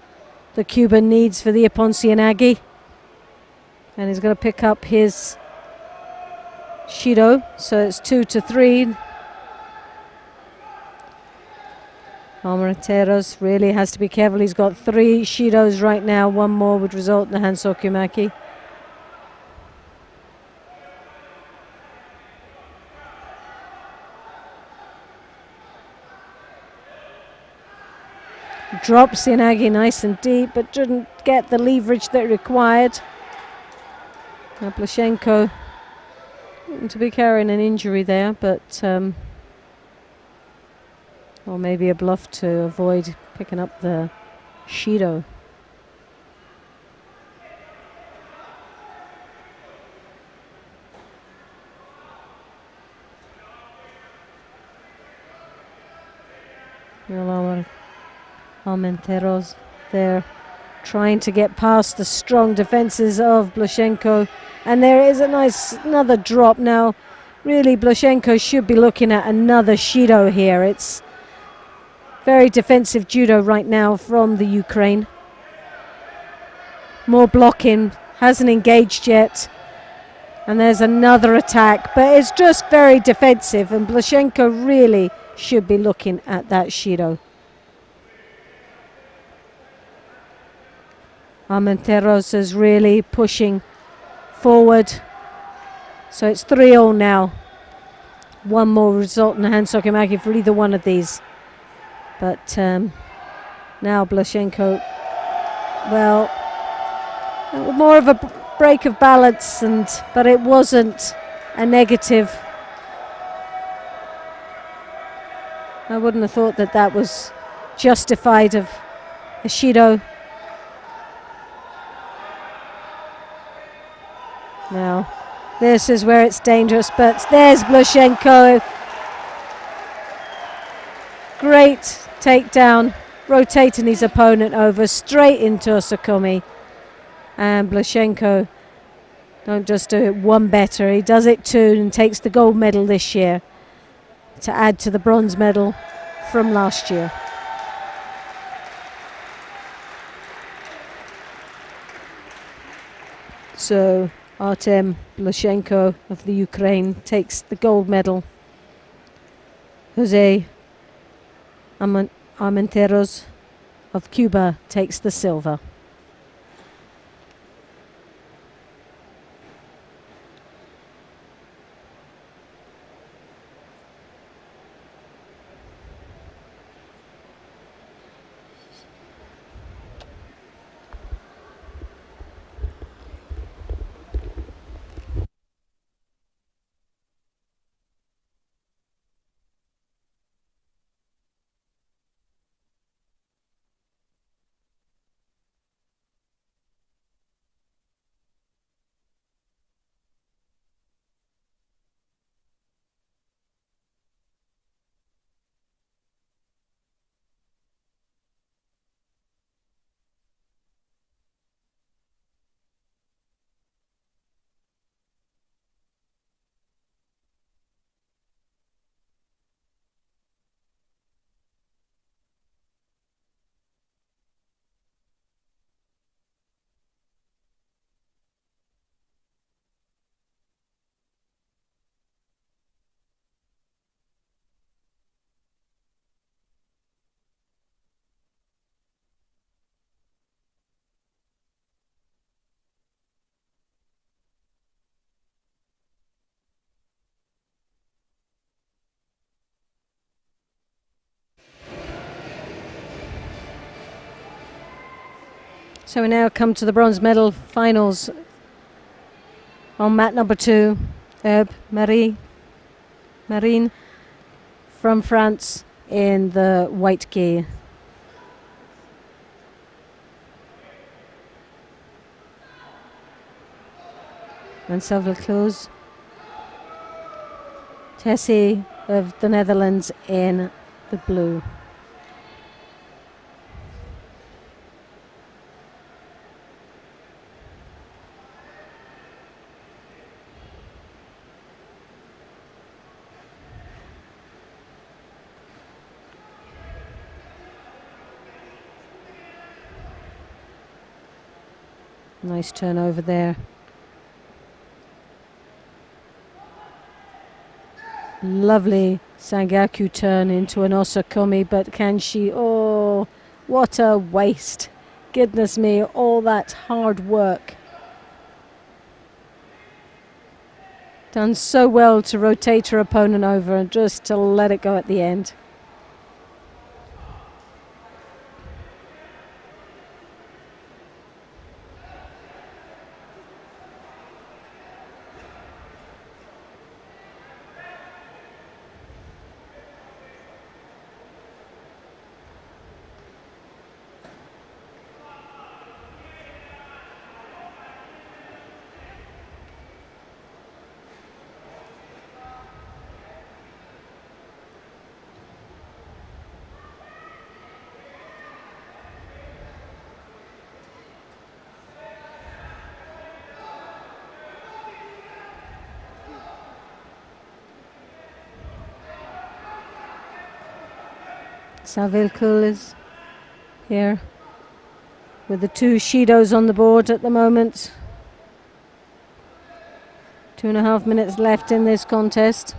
the Cuban needs for the Iponsianagi. And he's going to pick up his Shido, so it's 2-3. Armenteros really has to be careful. He's got 3 Shidos right now. One more would result in the Hansokumaki. Drops Inagi nice and deep, but didn't get the leverage that required. Now Blashenko to be carrying an injury there, but or maybe a bluff to avoid picking up the Shido. Armenteros there trying to get past the strong defences of Blashenko, and there is a nice another drop now. Really, Blashenko should be looking at another Shido here. It's very defensive judo right now from the Ukraine. More blocking, hasn't engaged yet, and there's another attack, but it's just very defensive, and Blashenko really should be looking at that Shido. Armenteros is really pushing forward. So it's 3-all now. One more result in the Hansokumaki for either one of these. But now Blashenko, well, more of a break of balance, but it wasn't a negative. I wouldn't have thought that was justified of a Shido. Now, this is where it's dangerous, but there's Blashenko. Great takedown, rotating his opponent over straight into Osakumi. And Blashenko don't just do it one better, he does it two and takes the gold medal this year to add to the bronze medal from last year. So Artem Blashenko of the Ukraine takes the gold medal. Jose Armenteros of Cuba takes the silver. So we now come to the bronze medal finals. On mat number 2, Herb Marine from France in the white gi. And Cluj Tessie of the Netherlands in the blue. Nice turnover there. Lovely Sangaku turn into an osakomi, but can she? Oh, what a waste. Goodness me, all that hard work. Done so well to rotate her opponent over and just to let it go at the end. Savilkul is here with the 2 Shidos on the board at the moment. 2.5 minutes left in this contest.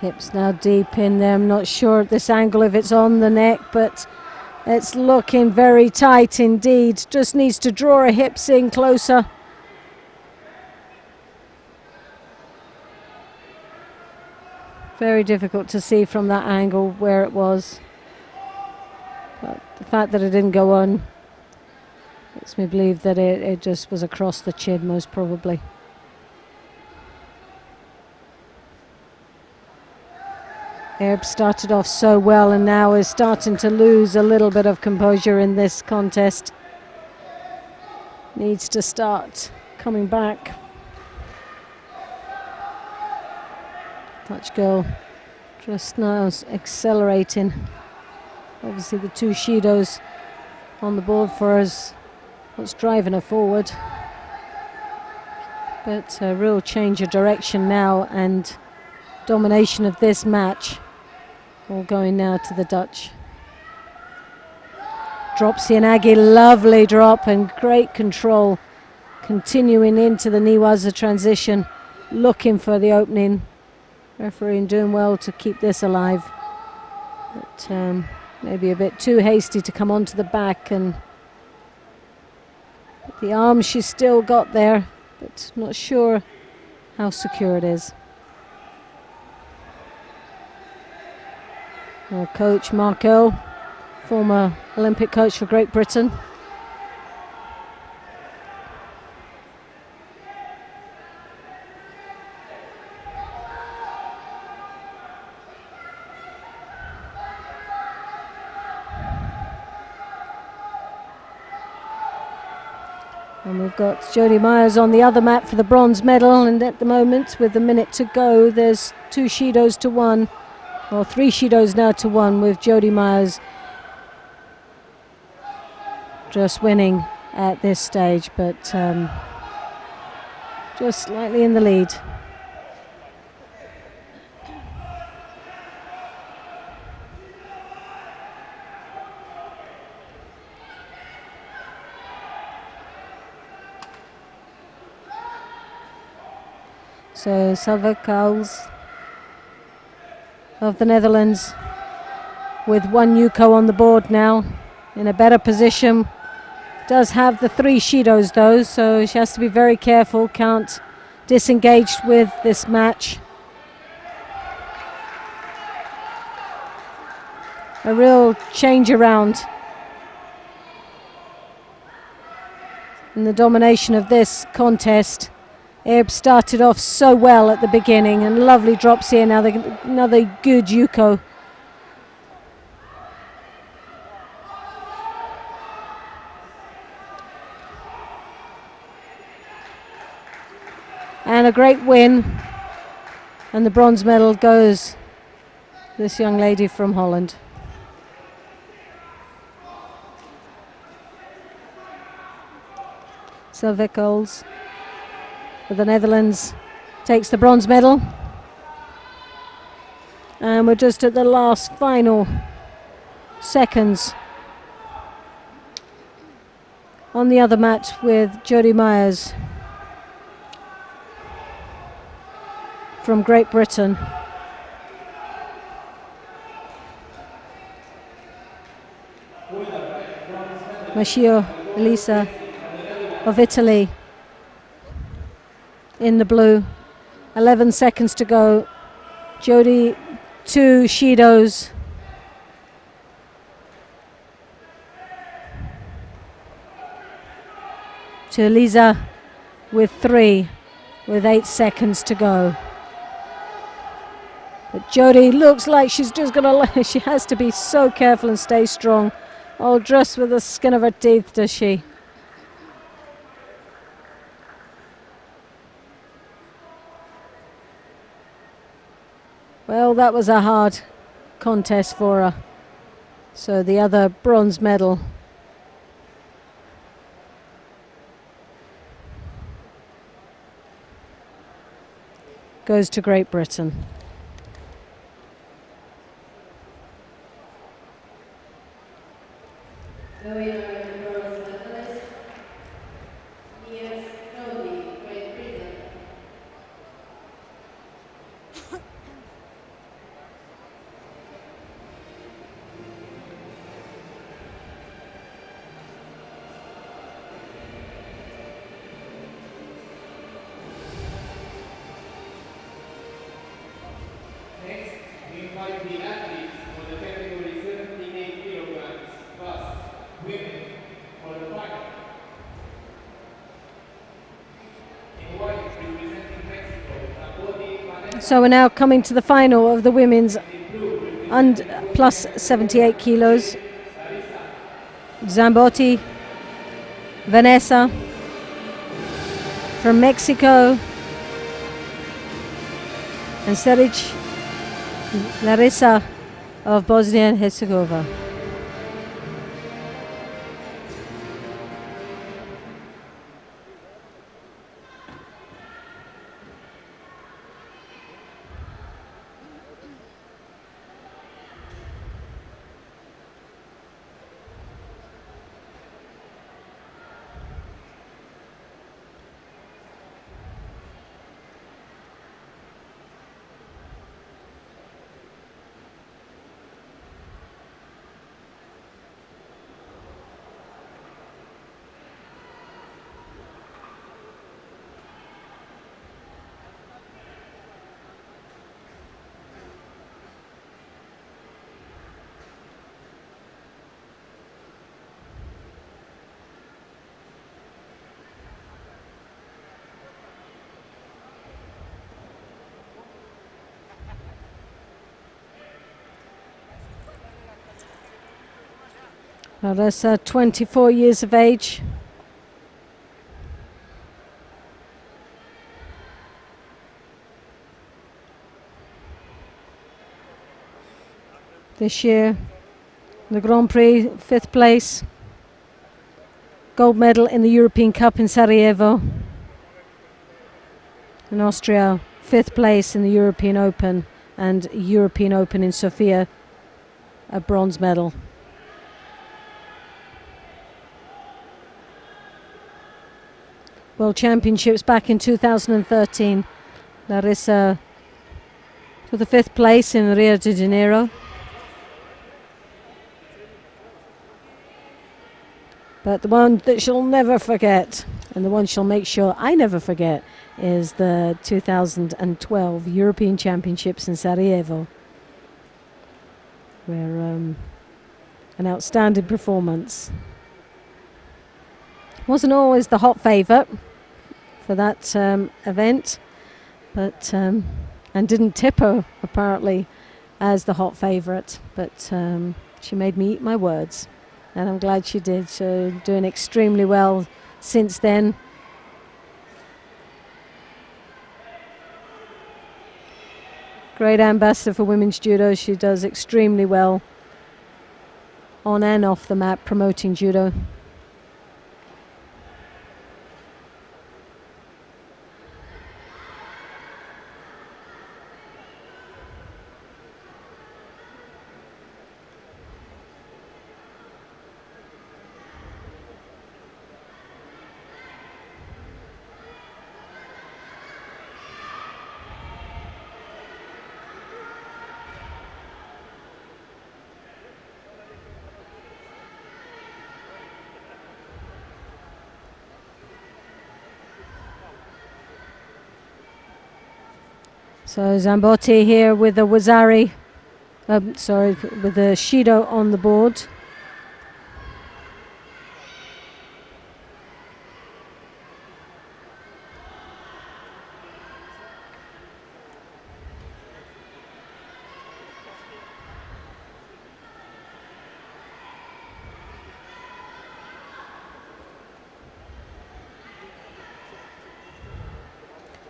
Hips now deep in there. I'm not sure at this angle if it's on the neck, but it's looking very tight indeed. Just needs to draw her hips in closer. Very difficult to see from that angle where it was. But the fact that it didn't go on makes me believe that it just was across the chin most probably. Herb started off so well and now is starting to lose a little bit of composure in this contest. Needs to start coming back. Dutch girl just now accelerating. Obviously the 2 Shidos on the board for us, what's driving her forward. But a real change of direction now and domination of this match. All going now to the Dutch. Drops Yanagi, lovely drop and great control. Continuing into the Niwaza transition, looking for the opening. Referee doing well to keep this alive. But maybe a bit too hasty to come onto the back, and the arm she's still got there, but not sure how secure it is. Our coach Mark Earle, former Olympic coach for Great Britain. And we've got Jodie Myers on the other mat for the bronze medal, and at the moment with a minute to go there's 2 Shidos to 1. Well, 3 Shidos now to 1, with Jodie Myers just winning at this stage, but just slightly in the lead. So Salva Kauls of the Netherlands with one Yuko on the board now, in a better position. Does have the 3 Shidos though, so she has to be very careful, can't disengage with this match. A real change around in the domination of this contest. Erb started off so well at the beginning, and lovely drops here now. Another good Yuko. And a great win, and the bronze medal goes this young lady from Holland. Selvekols for the Netherlands takes the bronze medal, and we're just at the last final seconds on the other match with Jodie Myers from Great Britain. Machio Elisa of Italy in the blue. 11 seconds to go. Jodie, 2 Shidos. To Elisa with 3, with 8 seconds to go. But Jodie looks like she's just gonna, she has to be so careful and stay strong. Oh, just with the skin of her teeth, does she? Well, that was a hard contest for her. So the other bronze medal goes to Great Britain. The winner and bronze medalist, Ms. Crowley, Great Britain. Next, we invite the athletes for the category 78 kilograms plus women for the final. In white, representing Mexico, So we're now coming to the final of the women's and plus 78 kilos. Zambotti, Vanessa from Mexico, and Seric Larissa of Bosnia and Herzegovina. Larissa, 24 years of age. This year, the Grand Prix, 5th place. Gold medal in the European Cup in Sarajevo. In Austria, 5th place in the European Open, and European Open in Sofia, a bronze medal. World Championships back in 2013. Larissa to the 5th place in Rio de Janeiro. But the one that she'll never forget, and the one she'll make sure I never forget, is the 2012 European Championships in Sarajevo, where an outstanding performance. Wasn't always the hot favourite for that event, but and didn't tip her apparently as the hot favourite, but she made me eat my words, and I'm glad she did. So doing extremely well since then. Great ambassador for women's judo. She does extremely well on and off the mat promoting judo. So Zambotti here with the Wazari, with the Shido on the board.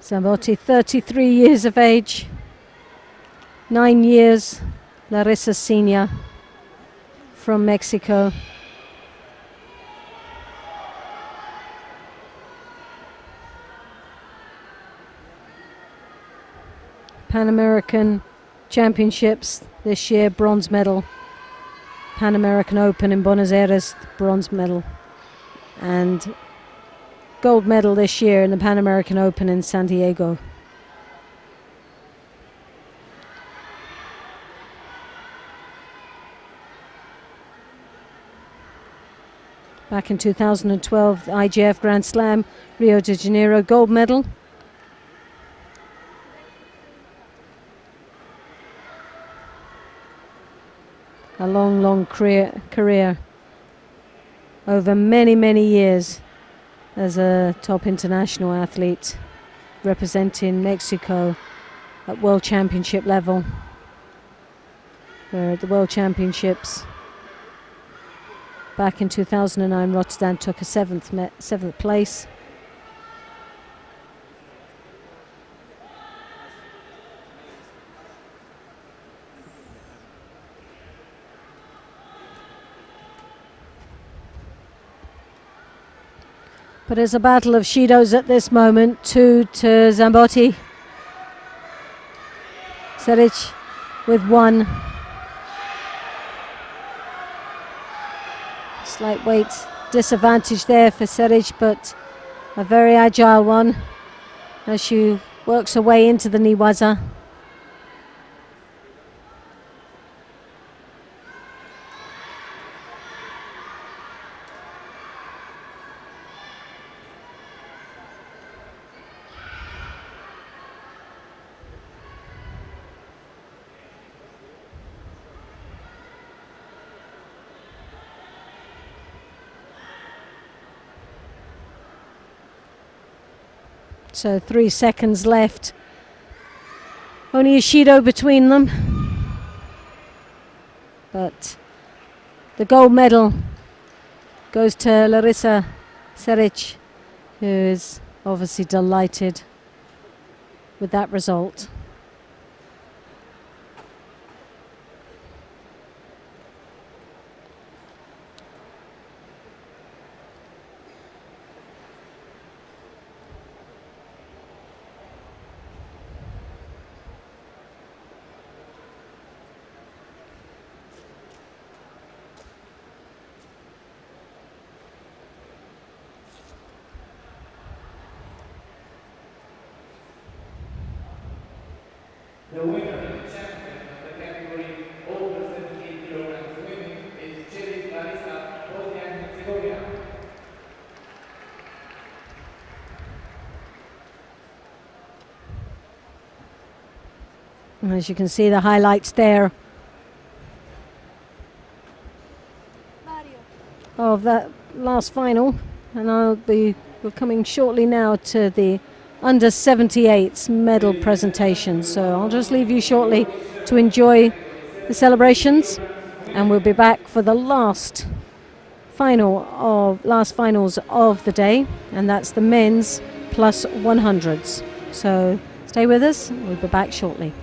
Zambotti, 33 years of age, 9 years, Larissa Senior from Mexico. Pan American Championships this year, bronze medal. Pan American Open in Buenos Aires, bronze medal. And gold medal this year in the Pan American Open in San Diego. Back in 2012, IGF Grand Slam, Rio de Janeiro, gold medal. A long, long career over many, many years as a top international athlete representing Mexico at World Championship level. Where at the World Championships back in 2009, Rotterdam took a seventh place. But it's a battle of Shidos at this moment. 2 to Zambotti. Seric with 1. Slight weight disadvantage there for Seric, but a very agile one as she works her way into the Niwaza. So 3 seconds left. Only a Shido between them. But the gold medal goes to Larissa Seric, who is obviously delighted with that result. The winner and champion of the category over 78 kilograms women is Chile Larissa, Bosnia and Herzegovina. As you can see, the highlights there of that last final, and we're coming shortly now to the under 78s medal presentation. So I'll just leave you shortly to enjoy the celebrations, and we'll be back for the last finals of the day, and that's the men's plus 100s. So stay with us, we'll be back shortly.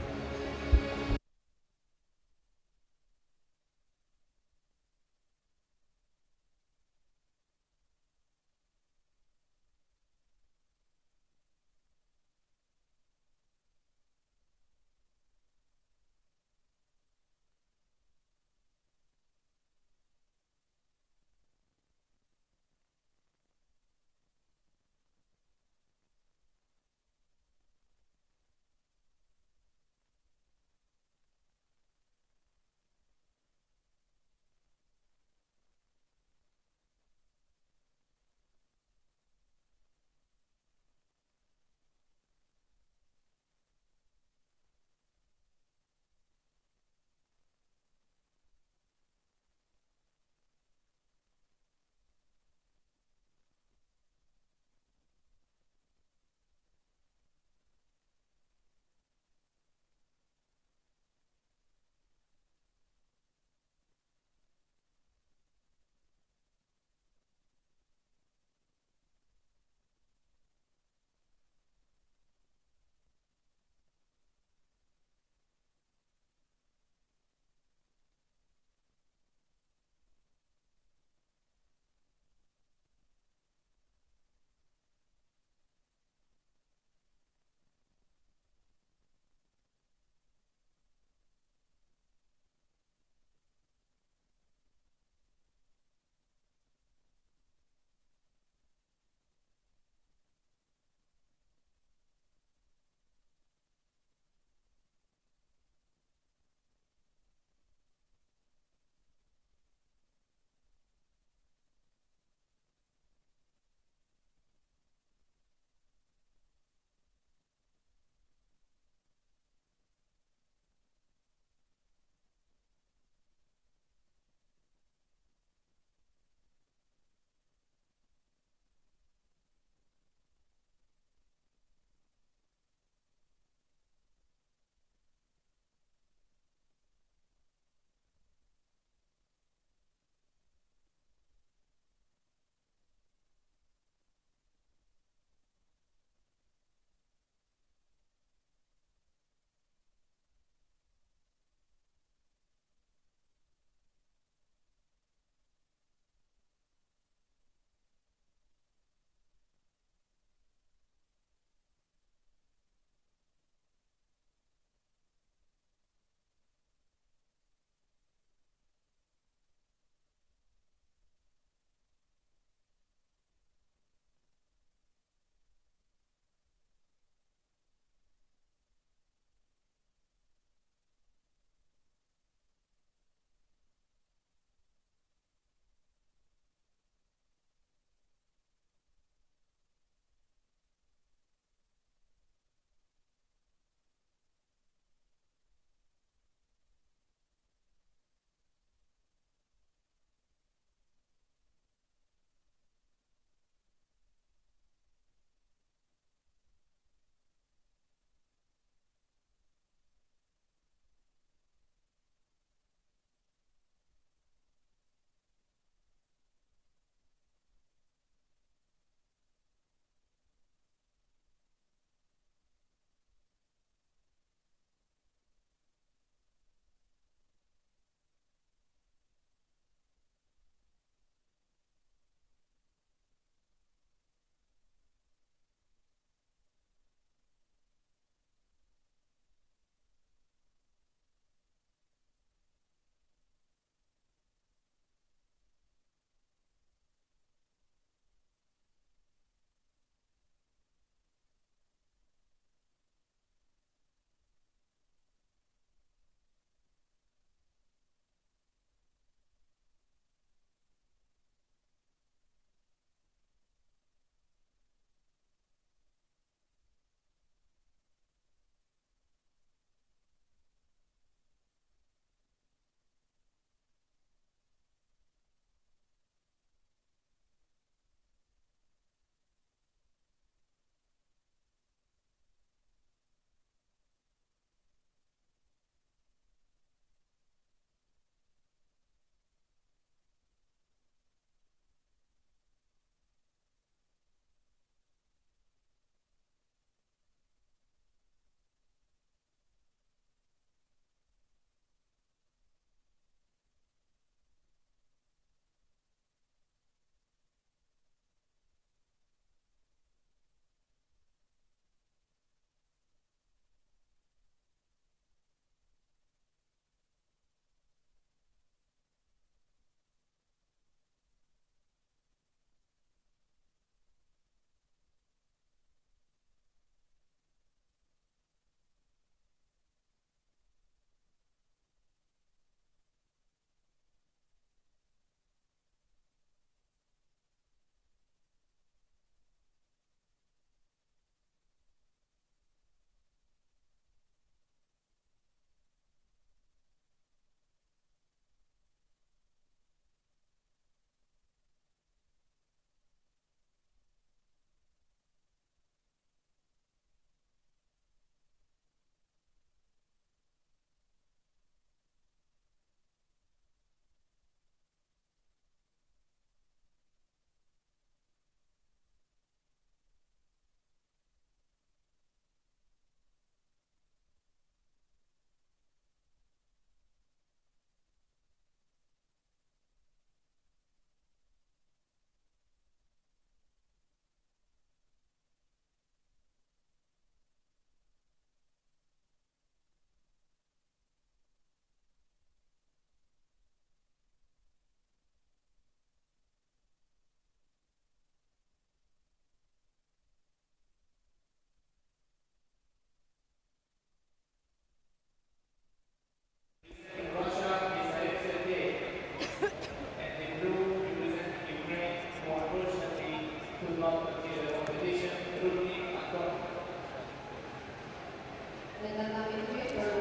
not continue the competition. Cluj Napoca.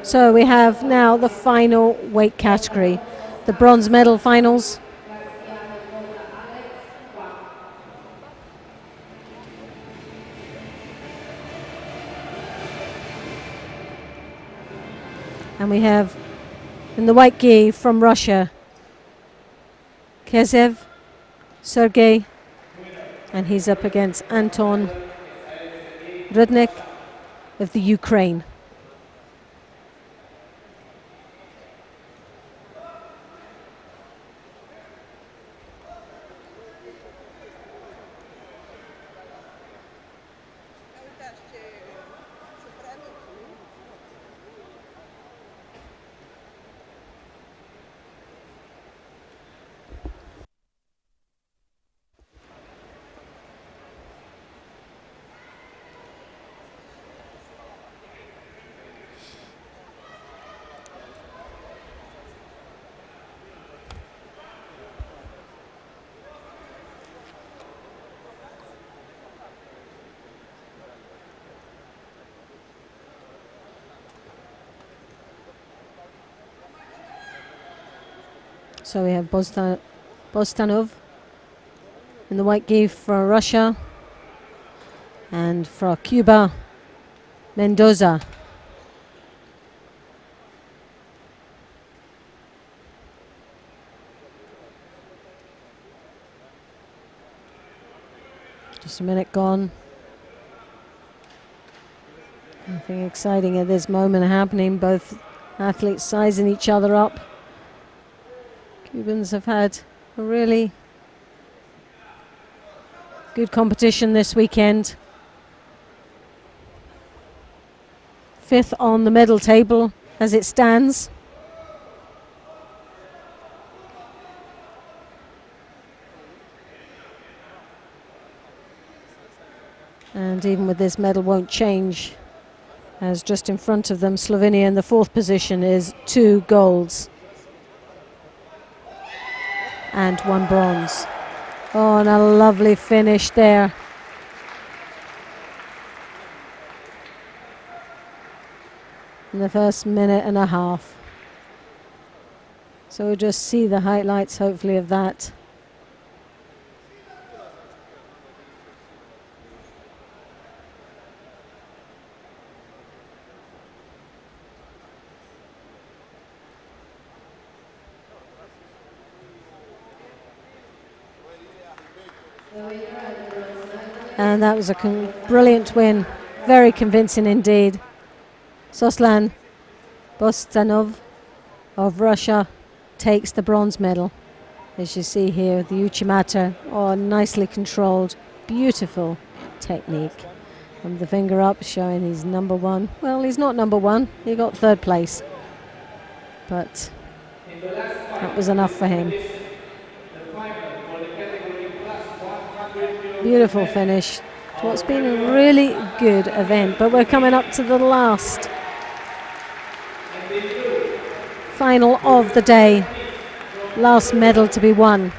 So we have now the final weight category, the bronze medal finals. And we have in the white gi from Russia, Kezev, Sergey, and he's up against Anton Rudnik of the Ukraine. So we have Bostanov in the white gi for Russia, and for Cuba, Mendoza. Just a minute gone. Nothing exciting at this moment happening. Both athletes sizing each other up. Cubans have had a really good competition this weekend. 5th on the medal table as it stands. And even with this, medal won't change, as just in front of them, Slovenia in the 4th position is 2 golds and 1 bronze. Oh, and a lovely finish there. In the first minute and a half. So we'll just see the highlights, hopefully, of that. And that was a brilliant win, very convincing indeed. Soslan Bostanov of Russia takes the bronze medal. As you see here, the Uchimata, oh, nicely controlled, beautiful technique. And the finger up showing he's number 1. Well, he's not number 1, he got 3rd place. But that was enough for him. Beautiful finish to what's been a really good event, but we're coming up to the last final of the day, last medal to be won.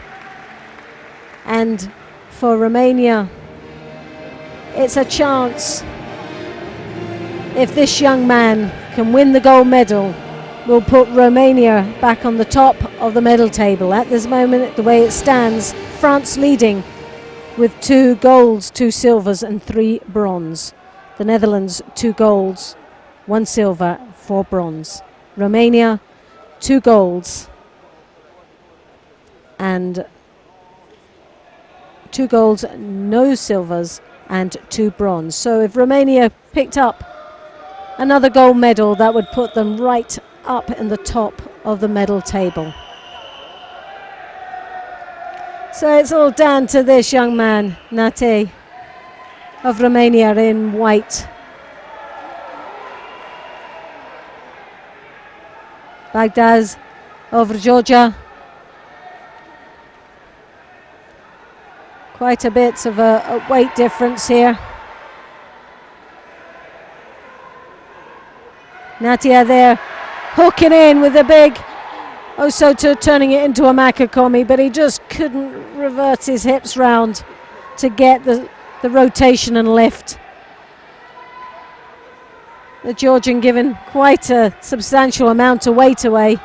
And for Romania, it's a chance. If this young man can win the gold medal, will put Romania back on the top of the medal table. At this moment, the way it stands, France leading with 2 golds, 2 silvers and 3 bronze. The Netherlands, 2 golds, 1 silver, 4 bronze. Romania, 2 golds and 2 golds, no silvers and 2 bronze. So if Romania picked up another gold medal, that would put them right up in the top of the medal table. So it's all down to this young man, Nate of Romania in white. Bagdaz of Georgia. Quite a bit of a weight difference here. Natia there, hooking in with a big Osoto, turning it into a Makakomi, but he just couldn't revert his hips round to get the the rotation and lift. The Georgian giving quite a substantial amount of weight away.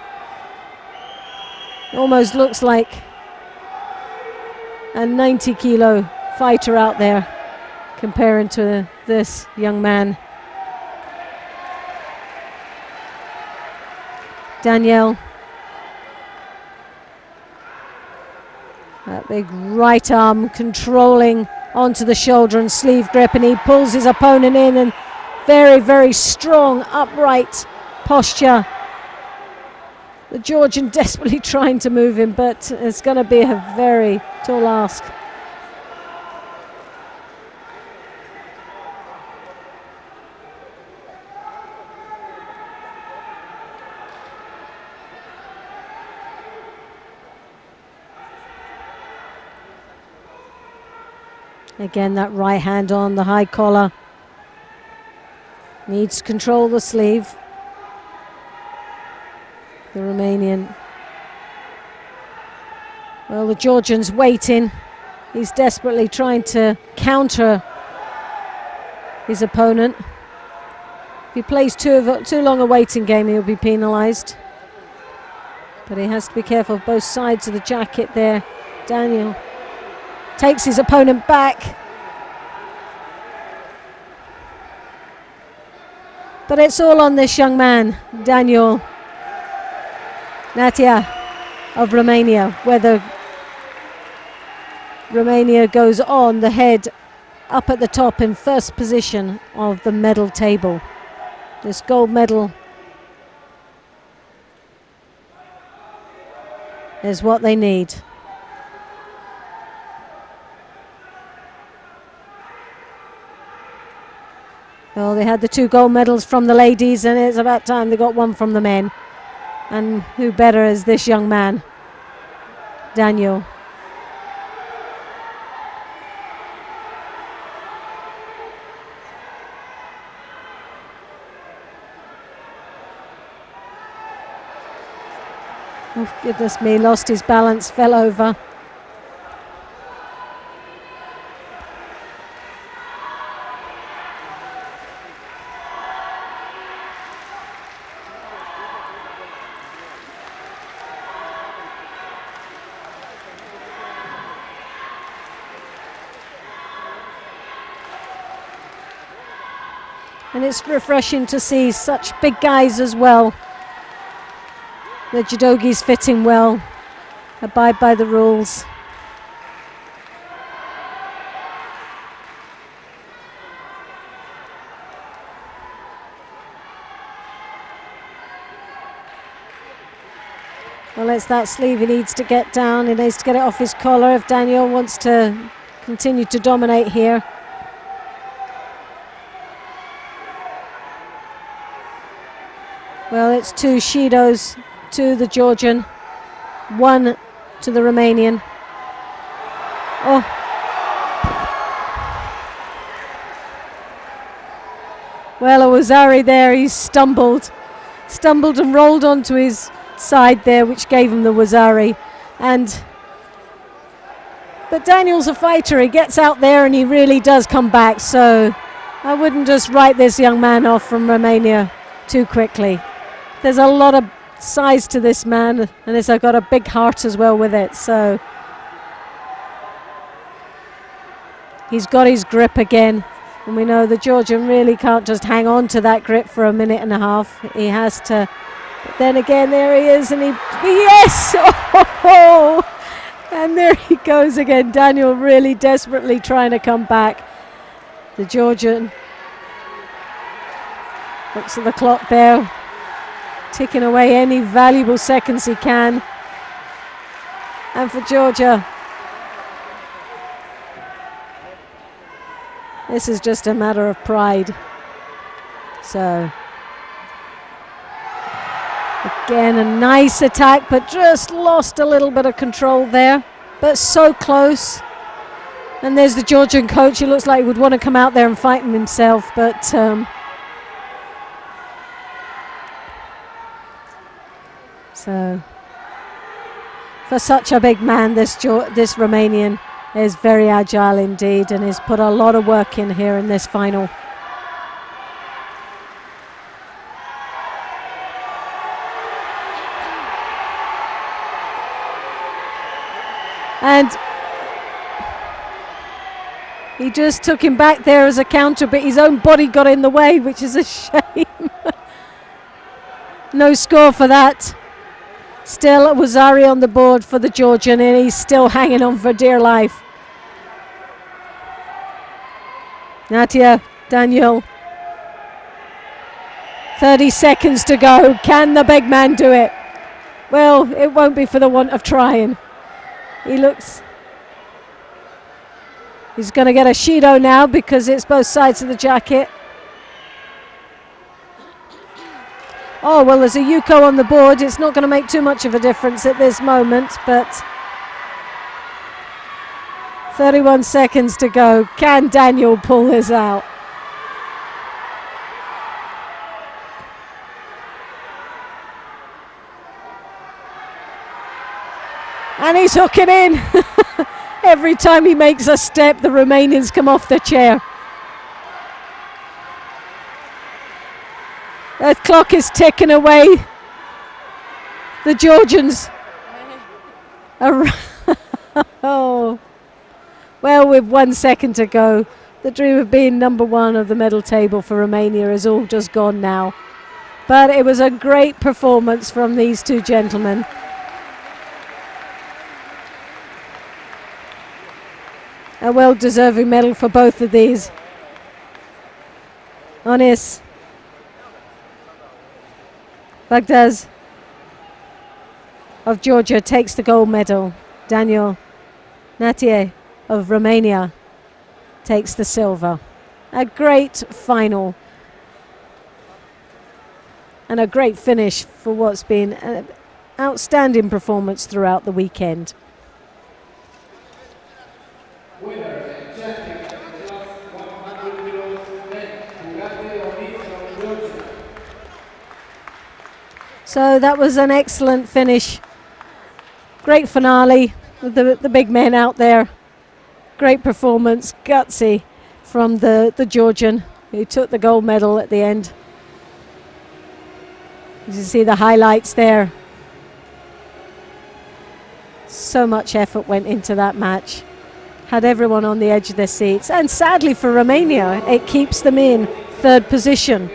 Almost looks like a 90 kilo fighter out there comparing to this young man. Daniel. That big right arm controlling onto the shoulder and sleeve grip, and he pulls his opponent in, and very, very strong upright posture. The Georgian desperately trying to move him, but it's going to be a very tall ask. Again, that right hand on the high collar. Needs to control the sleeve. The Romanian. Well, the Georgian's waiting. He's desperately trying to counter his opponent. If he plays too long a waiting game, he'll be penalised. But he has to be careful of both sides of the jacket there. Daniel takes his opponent back. But it's all on this young man, Daniel Natia of Romania, whether Romania goes on the head up at the top in first position of the medal table. This gold medal is what they need. Well, they had the 2 gold medals from the ladies, and it's about time they got one from the men. And who better is this young man, Daniel. Oh, goodness me, lost his balance, fell over. And it's refreshing to see such big guys as well. The judogis fitting well, abide by the rules. Well, it's that sleeve he needs to get down. He needs to get it off his collar if Daniel wants to continue to dominate here. Well, it's 2 Shidos to the Georgian, 1 to the Romanian. Oh. Well, Awazari there, he stumbled and rolled onto his side there, which gave him the Wazari. But Daniel's a fighter, he gets out there and he really does come back, so I wouldn't just write this young man off from Romania too quickly. There's a lot of size to this man, and it's got a big heart as well with it, so he's got his grip again, and we know the Georgian really can't just hang on to that grip for a minute and a half. He has to, but then again there he is, and yes! Oh! And there he goes again. Daniel really desperately trying to come back. The Georgian looks at the clock there, ticking away any valuable seconds he can. And for Georgia, this is just a matter of pride. So, again, a nice attack, but just lost a little bit of control there. But so close. And there's the Georgian coach. He looks like he would want to come out there and fight him himself, but so for such a big man, this Romanian, is very agile indeed and has put a lot of work in here in this final. And he just took him back there as a counter, but his own body got in the way, which is a shame. No score for that. Still Wazari on the board for the Georgian, and he's still hanging on for dear life. Natia, Daniel. 30 seconds to go. Can the big man do it? Well, it won't be for the want of trying. He's going to get a Judo now because it's both sides of the jacket. Oh, well, there's a Yuko on the board. It's not going to make too much of a difference at this moment, but 31 seconds to go. Can Daniel pull this out? And he's hooking in. Every time he makes a step, the Romanians come off the chair. The clock is ticking away. The Georgians are oh. Well, with 1 second to go, the dream of being number one of the medal table for Romania is all just gone now. But it was a great performance from these two gentlemen. A well-deserving medal for both of these. Onis Bagdaz of Georgia takes the gold medal. Daniel Natie of Romania takes the silver. A great final and a great finish for what's been an outstanding performance throughout the weekend. Winner and champion of the class 100 kilos men, Cluj from Georgia. So that was an excellent finish. Great finale with the big men out there. Great performance, gutsy from the Georgian who took the gold medal at the end. You can see the highlights there. So much effort went into that match. Had everyone on the edge of their seats. And sadly for Romania, it keeps them in third position.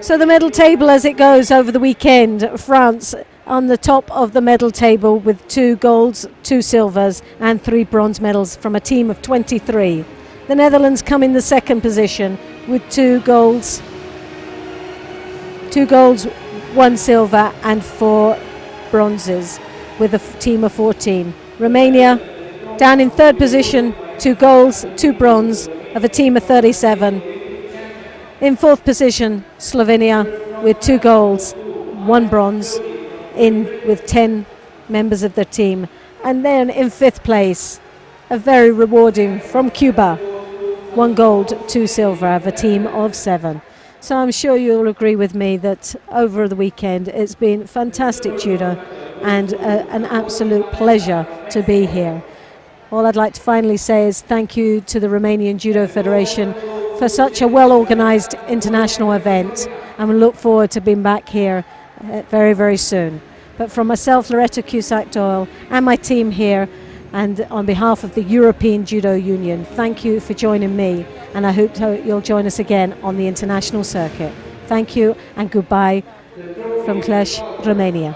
So the medal table as it goes over the weekend, France on the top of the medal table with 2 golds, 2 silvers and 3 bronze medals from a team of 23. The Netherlands come in the second position with 2 golds, 1 silver and 4 bronzes with a team of 14. Romania down in third position, 2 golds, 2 bronze of a team of 37. In fourth position, Slovenia with 2 golds, 1 bronze, in with 10 members of their team. And then in fifth place, a very rewarding from Cuba, 1 gold, 2 silver of a team of 7. So I'm sure you'll agree with me that over the weekend it's been fantastic judo and an absolute pleasure to be here. All I'd like to finally say is thank you to the Romanian Judo Federation for such a well-organised international event, and we look forward to being back here very, very soon. But from myself, Loretta Cusack-Doyle, and my team here, and on behalf of the European Judo Union, thank you for joining me, and I hope you'll join us again on the international circuit. Thank you and goodbye from Cluj, Romania.